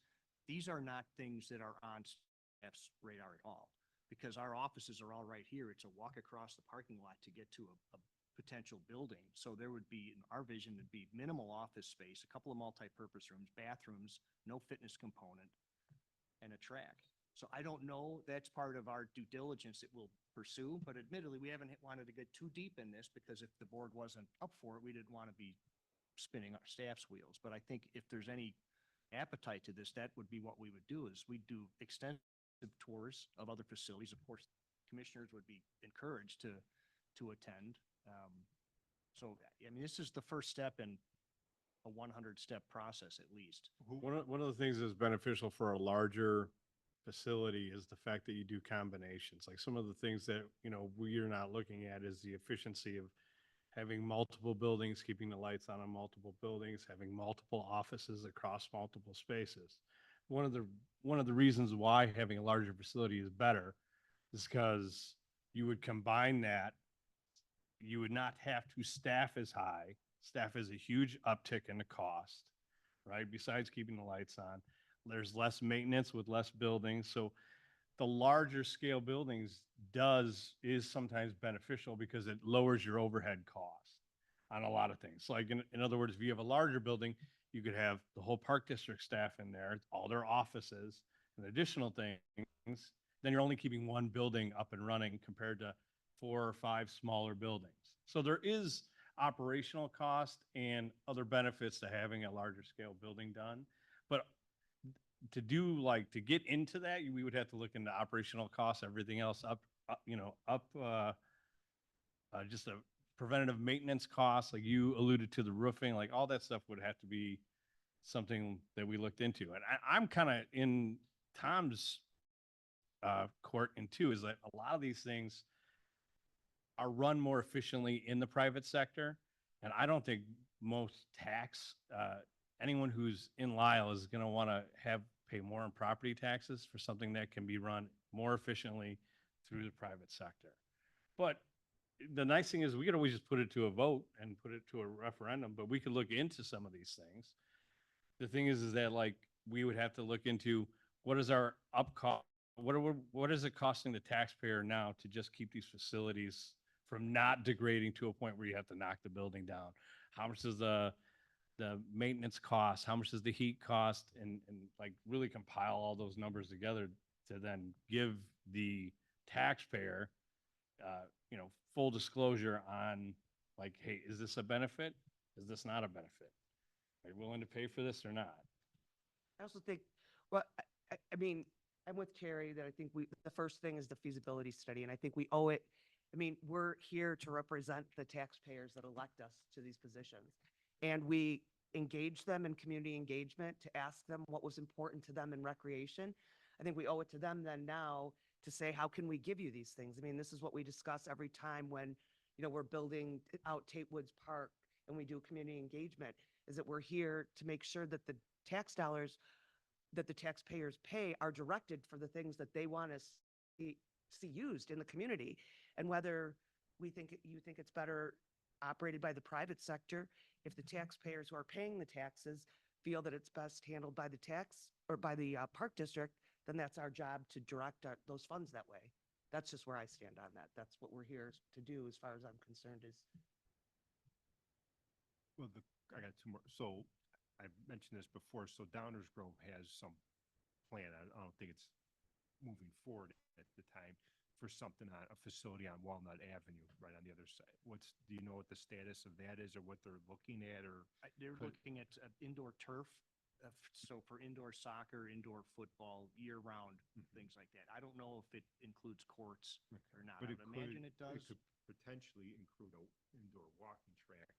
These are not things that are on staff's radar at all because our offices are all right here. It's a walk across the parking lot to get to a potential building. So there would be, in our vision, would be minimal office space, a couple of multi-purpose rooms, bathrooms, no fitness component, and a track. So I don't know, that's part of our due diligence that we'll pursue, but admittedly, we haven't wanted to get too deep in this because if the board wasn't up for it, we didn't want to be spinning our staff's wheels. But I think if there's any appetite to this, that would be what we would do is we'd do extensive tours of other facilities. Of course, commissioners would be encouraged to attend. So, I mean, this is the first step in a 100-step process at least. One of the things that's beneficial for a larger facility is the fact that you do combinations. Like some of the things that, we're not looking at is the efficiency of having multiple buildings, keeping the lights on multiple buildings, having multiple offices across multiple spaces. One of the reasons why having a larger facility is better is because you would combine that. You would not have to staff as high. Staff is a huge uptick in the cost, right? Besides keeping the lights on, there's less maintenance with less buildings. So the larger scale buildings is sometimes beneficial because it lowers your overhead cost on a lot of things. Like in other words, if you have a larger building, you could have the whole park district staff in there, all their offices and additional things. Then you're only keeping one building up and running compared to 4 or 5 smaller buildings. So there is operational cost and other benefits to having a larger scale building done. But to get into that, we would have to look into operational costs, everything else just a preventative maintenance costs, like you alluded to the roofing, like all that stuff would have to be something that we looked into. And I'm kind of in Tom's court in too, is that a lot of these things are run more efficiently in the private sector. And I don't think most anyone who's in Lisle is going to want to pay more in property taxes for something that can be run more efficiently through the private sector. But the nice thing is we could always just put it to a vote and put it to a referendum, but we could look into some of these things. The thing is that like we would have to look into what is our what is it costing the taxpayer now to just keep these facilities from not degrading to a point where you have to knock the building down? How much does the maintenance cost? How much does the heat cost? And like really compile all those numbers together to then give the taxpayer full disclosure on like, hey, is this a benefit? Is this not a benefit? Are you willing to pay for this or not? I also think, well, I mean, I'm with Carrie that I think the first thing is the feasibility study, and I think we owe it. I mean, we're here to represent the taxpayers that elect us to these positions. And we engage them in community engagement to ask them what was important to them in recreation. I think we owe it to them then now to say, how can we give you these things? I mean, this is what we discuss every time when, we're building out Tate Woods Park and we do community engagement, is that we're here to make sure that the tax dollars that the taxpayers pay are directed for the things that they want to see used in the community. And whether you think it's better operated by the private sector, if the taxpayers who are paying the taxes feel that it's best handled by the tax or by the park district, then that's our job to direct those funds that way. That's just where I stand on that. That's what we're here to do as far as I'm concerned is. Well, I got two more. So I mentioned this before. So Downers Grove has some plan. I don't think it's moving forward at the time for something on a facility on Walnut Avenue, right on the other side. Do you know what the status of that is or what they're looking at or? They're could- looking at indoor turf, so for indoor soccer, indoor football, year-round, things like that. I don't know if it includes courts or not. But I would imagine it does. It could potentially include a indoor walking track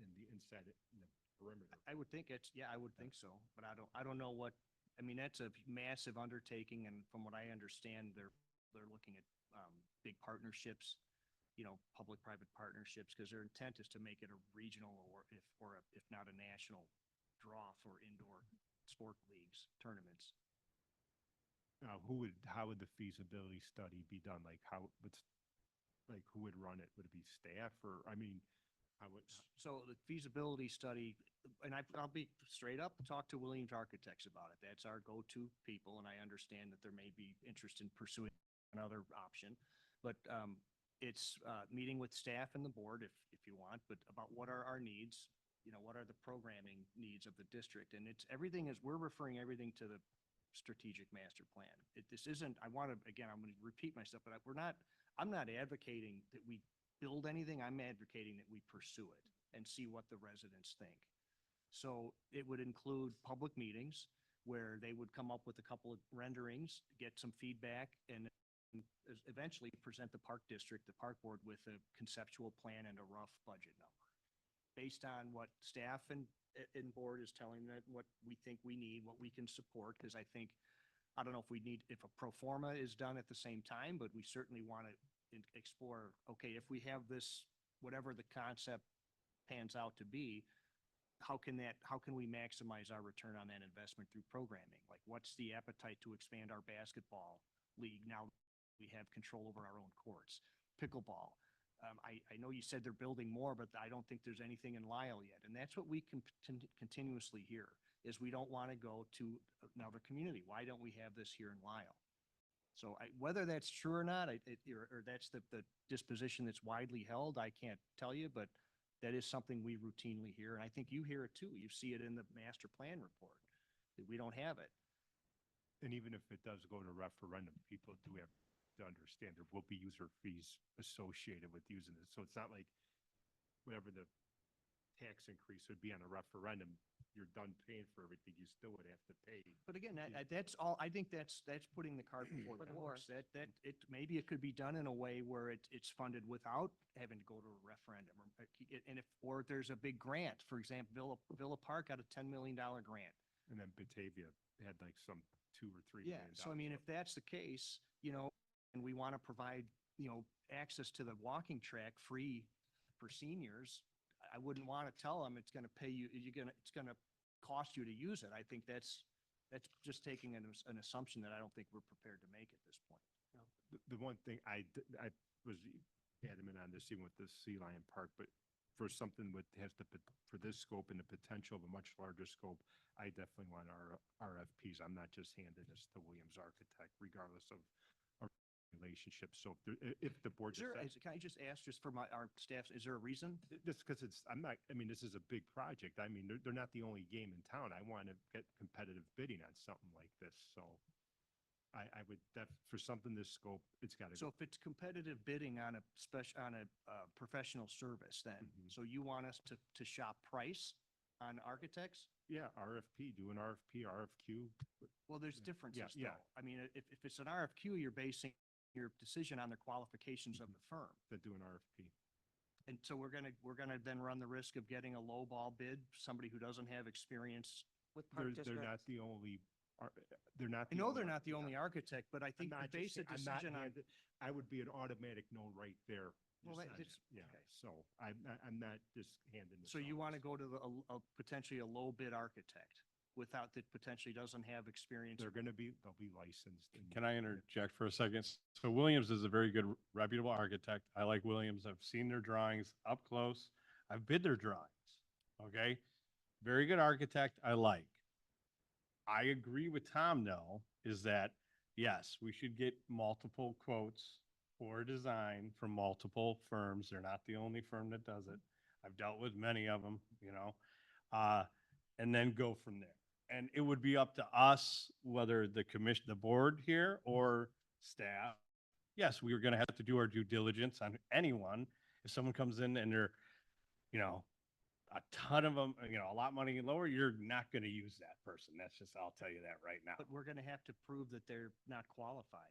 in the inside, in the perimeter. I would think I would think so, but I don't know what, I mean, that's a massive undertaking, and from what I understand, they're looking at big partnerships, public-private partnerships, because their intent is to make it a regional or if not a national draw for indoor sport leagues, tournaments. How would the feasibility study be done? Like who would run it? Would it be staff or, I mean, how would? So the feasibility study, and I'll be straight up, talk to Williams Architects about it. That's our go-to people, and I understand that there may be interest in pursuing another option. But it's meeting with staff and the board if you want, but about what are our needs, what are the programming needs of the district? And we're referring everything to the strategic master plan. This isn't, I'm going to repeat myself, but I'm not advocating that we build anything. I'm advocating that we pursue it and see what the residents think. So it would include public meetings where they would come up with a couple of renderings, get some feedback, and eventually present the park district, the park board, with a conceptual plan and a rough budget number based on what staff and board is telling them, what we think we need, what we can support. Because I don't know if a pro forma is done at the same time, but we certainly want to explore, okay, if we have this, whatever the concept pans out to be, how can we maximize our return on that investment through programming? Like, what's the appetite to expand our basketball league now we have control over our own courts? Pickleball. I know you said they're building more, but I don't think there's anything in Lisle yet. And that's what we continuously hear, is we don't want to go to another community. Why don't we have this here in Lisle? So whether that's true or not, or that's the disposition that's widely held, I can't tell you, but that is something we routinely hear. And I think you hear it too. You see it in the master plan report, that we don't have it. And even if it does go to referendum, people do have to understand there will be user fees associated with using it. So it's not like whatever the tax increase would be on a referendum, you're done paying for everything, you still would have to pay. But again, that's all, I think that's putting the cart before the horse. Maybe it could be done in a way where it's funded without having to go to a referendum. Or if there's a big grant, for example, Villa Park got a $10 million grant. And then Batavia had like some $2 or $3 Yeah, million. so I mean, if that's the case, and we want to provide, access to the walking track free for seniors, I wouldn't want to tell them it's going to pay you, it's going to cost you to use it. I think that's just taking an assumption that I don't think we're prepared to make at this point. The one thing I was adamant on this, even with the Sea Lion Park, but for something for this scope and the potential of a much larger scope, I definitely want our RFPs. I'm not just handing this to Williams Architect, regardless of our relationship. So if the board. Can I just ask, just for our staff, is there a reason? Just because this is a big project. I mean, they're not the only game in town. I want to get competitive bidding on something like this, so. I would, for something this scope, it's gotta So go. if it's competitive bidding on a professional service then, Mhm. so you want us to shop price on architects? Yeah, RFP, do an RFP, RFQ. Well, there's Yeah, differences yeah. though. I mean, if it's an RFQ, you're basing your decision on the qualifications of the firm. That do an RFP. And so we're gonna then run the risk of getting a low ball bid, somebody who doesn't have experience. With park They're districts. not the only, they're not. I the know only they're not the architect. only architect, but I I'm think to not just base a saying- I'm not decision on. handed- I would be an automatic no right there. Well, just that- on it's- that. Yeah, okay. so I'm not just handing this. So you off. want to go to potentially a low bid architect without that potentially doesn't have experience. They'll be licensed. and- Can I interject for a second? So Williams is a very good reputable architect. I like Williams. I've seen their drawings up close. I've bid their drawings. Okay? Very good architect. I like. I agree with Tom though, is that yes, we should get multiple quotes for design from multiple firms. They're not the only firm that does it. I've dealt with many of them, and then go from there. And it would be up to us, whether the commission, the board here or staff. Yes, we were gonna have to do our due diligence on anyone. If someone comes in and they're, a ton of them, a lot of money lower, you're not gonna use that person. That's just, I'll tell you that right now. But we're going to have to prove that they're not qualified.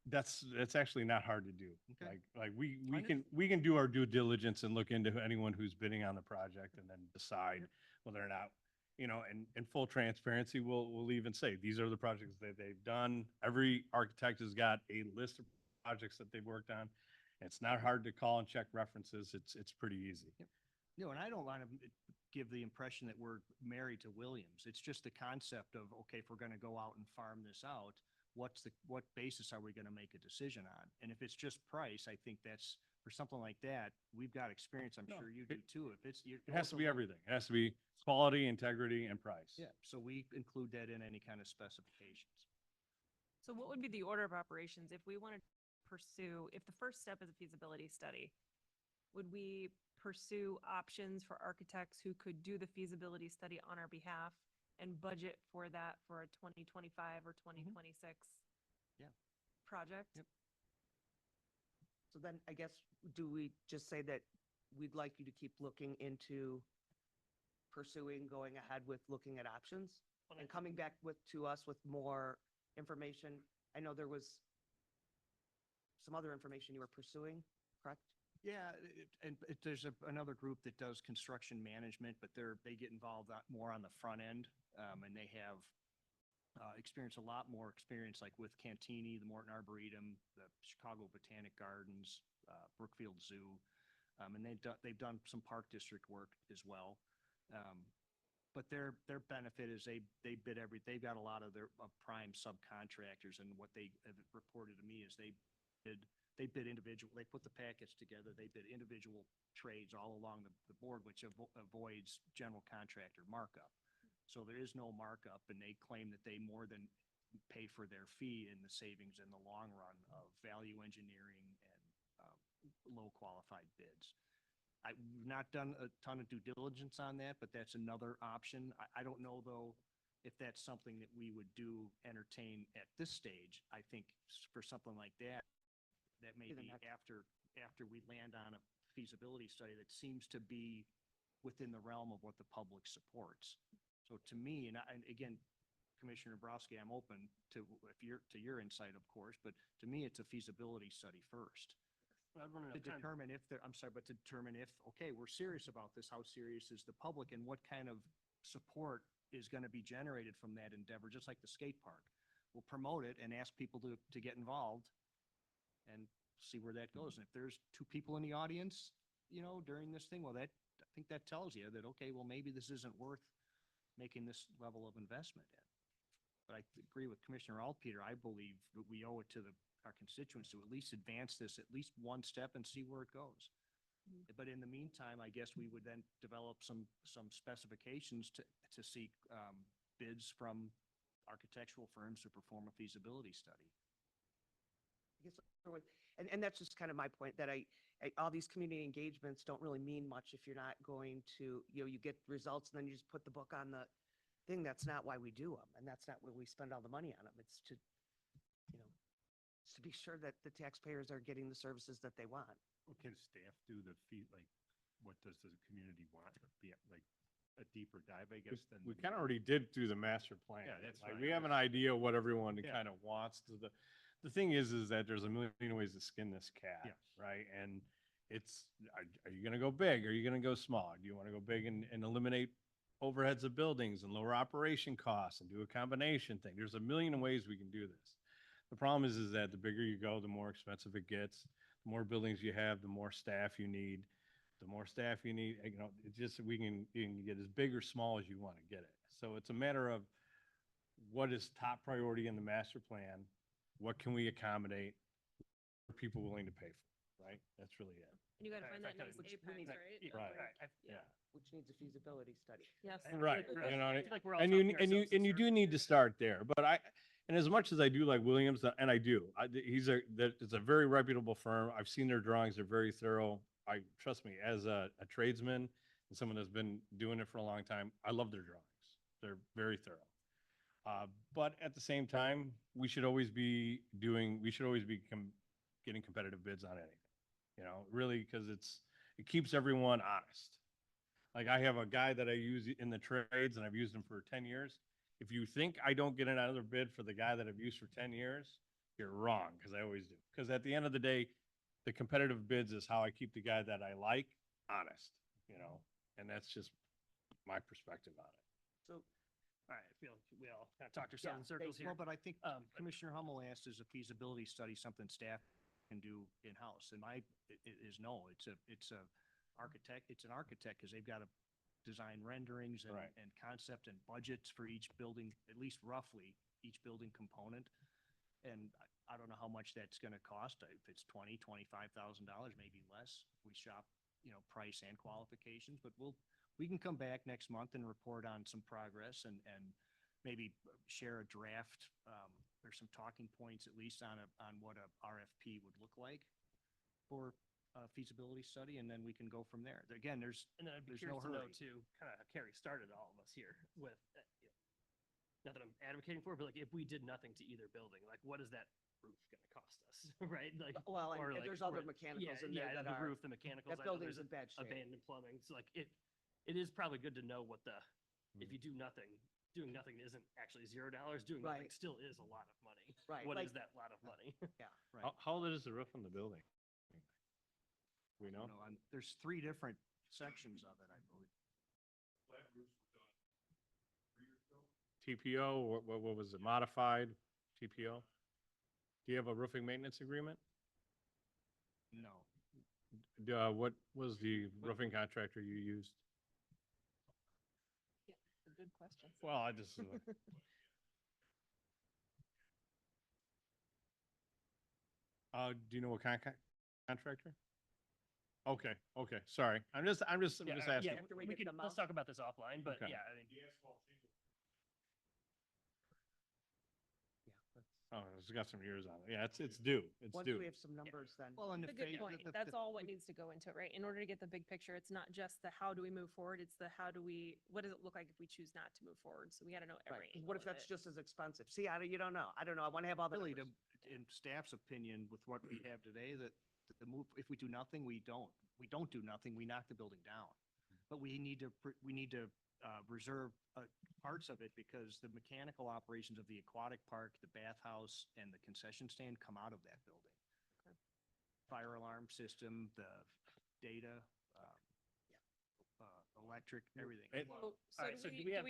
That's actually not hard to do. Okay. Like we Fine. we can do our due diligence and look into anyone who's bidding on the project and then decide whether or not, and in full transparency, we'll even say, these are the projects that they've done. Every architect has got a list of projects that they've worked on. It's not hard to call and check references. It's pretty easy. And I don't want to give the impression that we're married to Williams. It's just the concept of, okay, if we're going to go out and farm this out, what basis are we going to make a decision on? And if it's just price, I think that's, for something like that, we've got experience. I'm No, sure you do too. If it's. It has to be everything. It has to be quality, integrity, and price. Yeah, so we include that in any kind of specifications. So what would be the order of operations if we wanted to pursue, if the first step is a feasibility study? Would we pursue options for architects who could do the feasibility study on our behalf and budget for that for a 2025 or 2026 Yeah. project? Yep. So then I guess, do we just say that we'd like you to keep looking into pursuing, going ahead with looking at options and coming back to us with more information? I know there was some other information you were pursuing, correct? Yeah, there's another group that does construction management, but they get involved more on the front end. And they have a lot more experience like with Cantini, the Morton Arboretum, the Chicago Botanic Gardens, Brookfield Zoo. And they've done some park district work as well. But their benefit is they bid they've got a lot of their prime subcontractors, and what they have reported to me is they bid individual, they put the package together, they bid individual trades all along the board, which avoids general contractor markup. So there is no markup, and they claim that they more than pay for their fee in the savings in the long run of value engineering and low qualified bids. I've not done a ton of due diligence on that, but that's another option. I don't know, though, if that's something that we would entertain at this stage. I think for something like that, that may be after we land on a feasibility study that seems to be within the realm of what the public supports. So to me, and again, Commissioner Bobrowski, I'm open to your insight, of course, but to me, it's a feasibility study first. To determine if okay, we're serious about this, how serious is the public, and what kind of support is going to be generated from that endeavor, just like the skate park. We'll promote it and ask people to get involved and see where that goes. And if there's 2 people in the audience, during this thing, well, I think that tells you that, okay, well, maybe this isn't worth making this level of investment in. But I agree with Commissioner Altpeter. I believe that we owe it to our constituents to at least advance this at least one step and see where it goes. But in the meantime, I guess we would then develop some specifications to seek bids from architectural firms to perform a feasibility study. I guess, and that's just kind of my point, that all these community engagements don't really mean much if you're not going to, you get results and then you just put the book on the thing. That's not why we do them, and that's not where we spend all the money on them. It's to, to be sure that the taxpayers are getting the services that they want. Can staff do the fee, like, what does the community want? Be it, like a deeper dive, I guess, than. We kind of already did through the master plan. Yeah, that's Like, fine. we have an idea what everyone Yeah. kind of wants to the thing is that there's a million ways to skin this cat, Yes. right? And it's, are you gonna go big? Are you gonna go small? Do you want to go big and eliminate overheads of buildings and lower operation costs and do a combination thing? There's a million ways we can do this. The problem is that the bigger you go, the more expensive it gets. The more buildings you have, the more staff you need. The more staff you need, you know, it's just, you can get as big or small as you want to get it. So it's a matter of what is top priority in the master plan? What can we accommodate? What are people willing to pay for, right? That's really it. And you gotta Alright, find if I that could- nice Which apex, means- right? Yeah, of Right. like- Yeah. Which needs a feasibility study. Yes. Right, Right. you know, I feel like we're all and talking you ourselves in do circles. need to start there. But and as much as I do like Williams, and I do, it's a very reputable firm. I've seen their drawings; they're very thorough. Trust me, as a tradesman and someone that's been doing it for a long time, I love their drawings. They're very thorough. But at the same time, we should always be getting competitive bids on anything. You know, really, because it keeps everyone honest. Like, I have a guy that I use in the trades and I've used him for 10 years. If you think I don't get another bid for the guy that I've used for 10 years, you're wrong, because I always do. Because at the end of the day, the competitive bids is how I keep the guy that I like honest, you know, and that's just my perspective on it. So, All right, I feel we all kind of talked ourselves in circles here. Well, but I think But- Commissioner Hummel asked, is a feasibility study something staff can do in-house? And is no, it's an architect, because they've got to design renderings Right. and concept and budgets for each building, at least roughly, each building component. And I don't know how much that's gonna cost, if it's $25,000, maybe less. We shop, price and qualifications, but we can come back next month and report on some progress and maybe share a draft. There's some talking points, at least on what a RFP would look like for a feasibility study, and then we can go from there. Again, And then I'd be there's no curious to know hurry. too, kind of how Carrie started all of us here with, not that I'm advocating for, it, but like if we did nothing to either building, like what is that roof gonna cost us, right? Like, well, or and like there's other where- mechanicals in there yeah, that the are, roof, the mechanicals. that I know building's there's in bad shape. abandoned plumbing. So like it is probably good to know what if you do nothing, doing nothing isn't actually $0. Doing nothing Right. still is a lot of money. Right, What like- is that lot of money? Yeah. right. How old is the roof on the building? We know? There's 3 different sections of it, I believe. TPO, what was it, modified TPO? Do you have a roofing maintenance agreement? No. What was the roofing contractor you used? It's a good question. Well, I just. Do you know what contractor? Okay, sorry. I'm just asking. Yeah, After we we get could, them let's out. talk about this offline, but Okay. yeah, I mean, Yeah, that's- Oh, it's got some years on it. Yeah, it's due. It's Once due. we have some numbers, then. Well, in the It's a good phase, point. That's all what needs to go into it, right? In order to get the big picture, it's not just the how do we move forward, it's the what does it look like if we choose not to move forward? So we gotta know every Right. 'cause angle What if of that's it. just as expensive? See, you don't know. I don't know. I want to have all the really, numbers. in staff's opinion, with what we have today, that the move, if we do nothing, we don't do nothing, we knock the building down. But we need to reserve parts of it, because the mechanical operations of the aquatic park, the bathhouse, and the concession stand come out of that building. Okay. Fire alarm system, the data, electric, everything. all right, so do we have,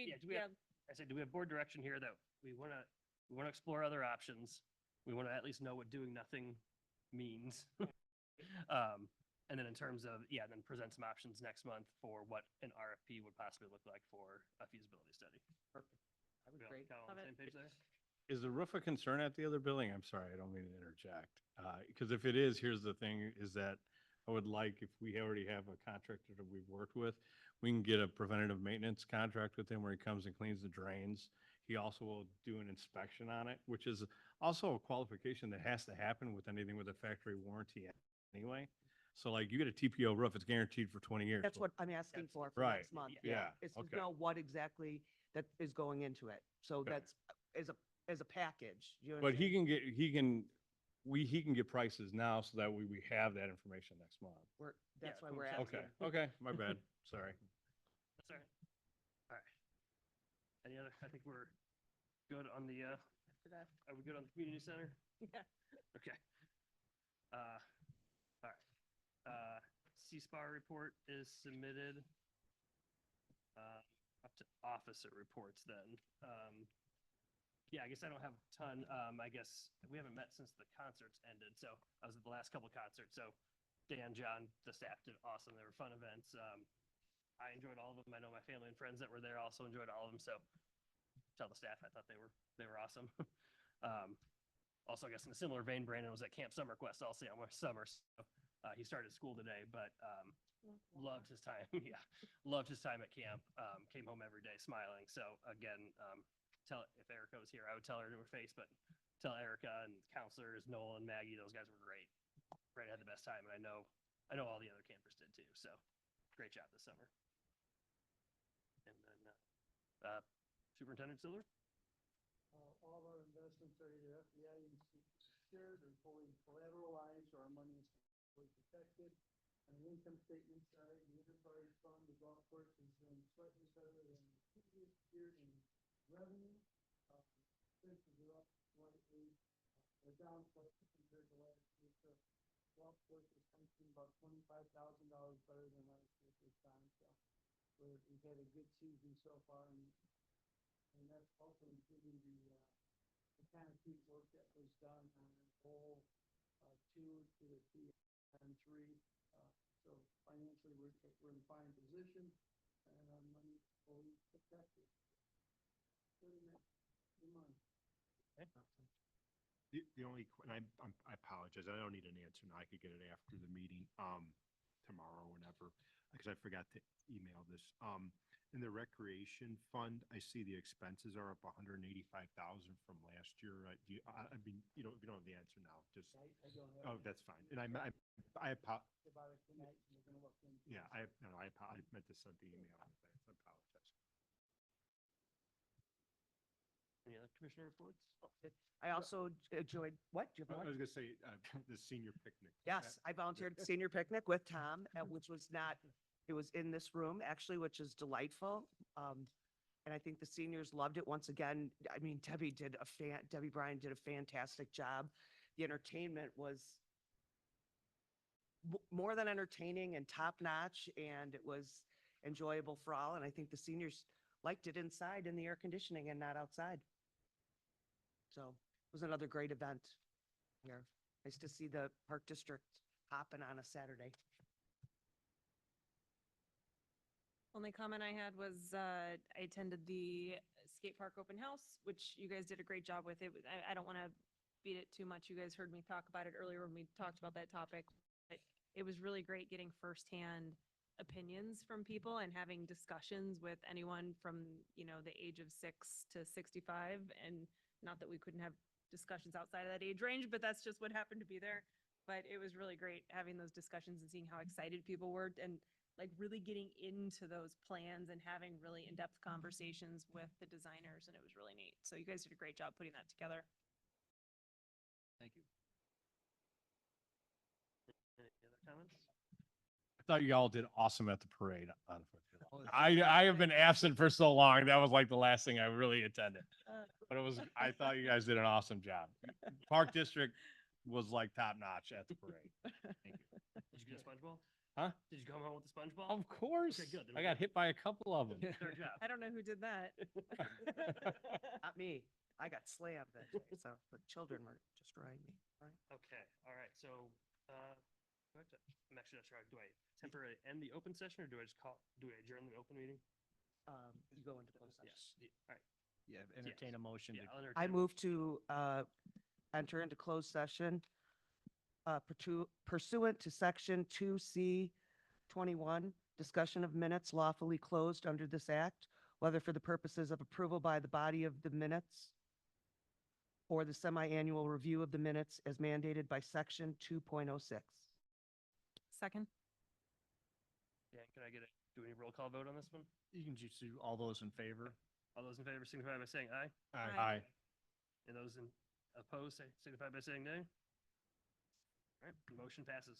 I said, do we have board direction here that we want to explore other options? We want to at least know what doing nothing means. And then in terms of, then present some options next month for what an RFP would possibly look like for a feasibility study. I would We all agree. kind of on Love the it. same page there? Is the roof a concern at the other building? I'm sorry, I don't mean to interject. Because if it is, here's the thing, is that I would like, if we already have a contractor that we've worked with, we can get a preventative maintenance contract with him where he comes and cleans the drains. He also will do an inspection on it, which is also a qualification that has to happen with anything with a factory warranty anyway. So like, you get a TPO roof, it's guaranteed for 20 years. That's what I'm asking for Right. next month. Yeah, Is to okay. know what exactly that is going into it. So Okay. that's as a package. You know what But I'm he saying? can he can get prices now so that we have that information next month. That's why cool. we're Sounds asking. Okay, my bad, sorry. That's all right. All right. Any other, I think we're good on the, are we good on the community center? Yeah. Okay. All right. C-SPAR report is submitted. Up to officer reports then. Yeah, I guess I don't have a ton. I guess we haven't met since the concerts ended, so I was at the last couple concerts. So Dan, John, the staff did awesome. They were fun events. I enjoyed all of them. I know my family and friends that were there also enjoyed all of them. So tell the staff I thought they were awesome. Also, I guess in a similar vein, Brandon was at Camp Summer Quest all summer. So he started school today, but loved his time. Yeah, loved his time at camp. Came home every day smiling. So again, if Erica was here, I would tell her to her face, but tell Erica and counselors, Noel and Maggie, those guys were great. Brandon had the best time, and I know all the other campers did too. So great job this summer. And then Superintendent Siller. All of our investments are either FDIC shares or fully collateralized, so our money is fully protected. On the income statement side, the enterprise fund, the golf course is doing slightly better than previous year in revenue. Expenses are up slightly, they're down slightly compared to last year. So golf course is functioning about $25,000 better than last year at this time. So we've had a good season so far, and that's also including the canopy work that was done on hole 2 to the TN3. So financially, we're in fine position, and our money is fully protected. Pretty much the money. The only, and I apologize, I don't need an answer now. I could get it after the meeting, tomorrow or whenever, because I forgot to email this. In the recreation fund, I see the expenses are up 185,000 from last year. I mean, if you don't have the answer now, just, I don't have. oh, that's fine. And I About it tonight, and we're gonna look into it. yeah, I meant to send the email. I apologize. Any other commissioner reports? I also enjoyed, what? Do you have I more? was gonna say, the senior picnic. Yes, I volunteered at senior picnic with Tom, which was not, it was in this room actually, which is delightful. And I think the seniors loved it. Once again, I mean, Debbie Bryan did a fantastic job. The entertainment was more than entertaining and top notch, and it was enjoyable for all. And I think the seniors liked it inside in the air conditioning and not outside. So it was another great event here. Nice to see the Park District hopping on a Saturday. Only comment I had was, I attended the skate park open house, which you guys did a great job with. I don't want to beat it too much. You guys heard me talk about it earlier when we talked about that topic. But it was really great getting firsthand opinions from people and having discussions with anyone from, the age of 6 to 65. And not that we couldn't have discussions outside of that age range, but that's just what happened to be there. But it was really great having those discussions and seeing how excited people were, and like really getting into those plans and having really in-depth conversations with the designers, and it was really neat. So you guys did a great job putting that together. Thank you. Any other comments? I thought you all did awesome at the parade on 4th of July. I have been absent for so long. That was like the last thing I really attended. But I thought you guys did an awesome job. Park District was like top notch at the parade. Thank you. Did you get a sponge ball? Huh? Did you come home with the sponge ball? Of course. Okay, good. Then I we're got good. hit by a couple of them. Fair job. I don't know who did that. Not me. I got slammed that day, so the children were destroying me. Right? Okay, all right, so, I'm actually not sure, do I temporarily end the open session, or do I adjourn the open meeting? You go into closed session. Yes, all right. Yeah, entertain a motion. Yeah, I'll I entertain- move to enter into closed session pursuant to section 2C21, discussion of minutes lawfully closed under this act, whether for the purposes of approval by the body of the minutes or the semi-annual review of the minutes as mandated by section 2.06. Second. Yeah, can I do any roll call vote on this one? You can just do all those in favor. All those in favor signify by saying aye, Aye. Aye. and those opposed signify by saying nay. All right, the motion passes.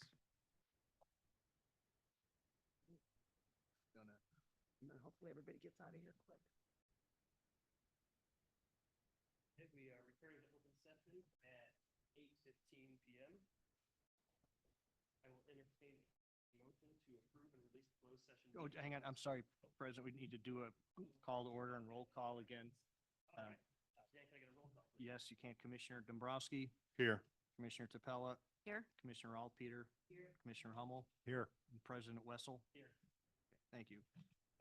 Gonna- And then hopefully everybody gets out of here quick. Okay, we are returning to open session at 8:15 PM. I will entertain a motion to approve and release the closed session. Oh, meeting hang on, I'm sorry, President, we need to do a call to order and roll call again. All right. Dan, can I get a roll call, please? Yes, you can. Commissioner Dombrowski, Here. Commissioner Tapella, Here? Commissioner Altpeter, Commissioner Hummel, Here. and President Wessel. Here. Thank you.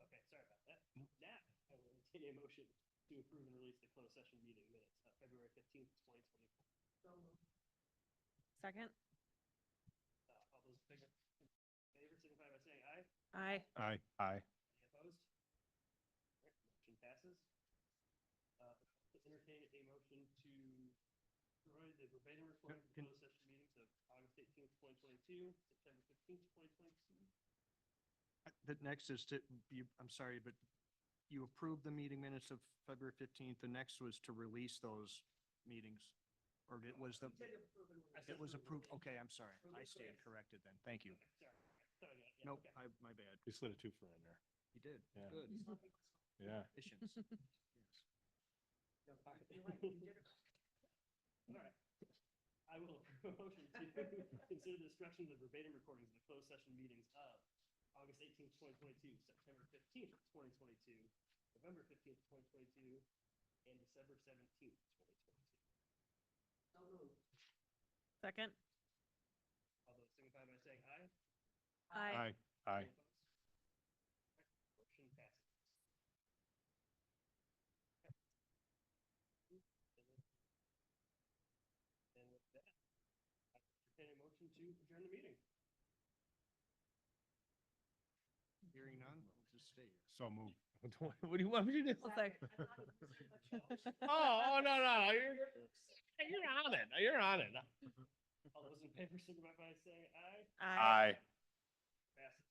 Okay, sorry about that. Now, I will entertain a motion to approve and release the closed session meeting minutes of February 15th, 2024. Second? All those in favor signify by saying aye. Aye. Aye. Aye. Any opposed? All right, motion passes. To entertain a motion to provide the verbatim recording of the Can- closed session meetings of August 18th, 2022, September 15th, 2022. The next is to, I'm sorry, but you approved the meeting minutes of February 15th. The next was to release those meetings. Or it was the, it was approved. Okay, I'm sorry. I stand corrected then. Thank you. Okay, sorry. Sorry, yeah, Nope, okay. my bad. We slid a twofer in there. You did. Yeah. Good. Yeah. Efficiency. Yes. All right. I will approve a motion to consider the destruction of the verbatim recordings of the closed session meetings of August 18th, 2022, September 15th, 2022, November 15th, 2022, and December 17th, 2022. Second? All those signify by saying aye. Aye. Aye. Any opposed? All right, motion passes. Okay. And with that, I entertain a motion to adjourn the meeting. Hearing none, we'll just stay here. So move. What do you want me to do? I'll say. Oh, no, you're on it. You're on it. All those in favor signify by saying aye. Aye. Aye. Passes.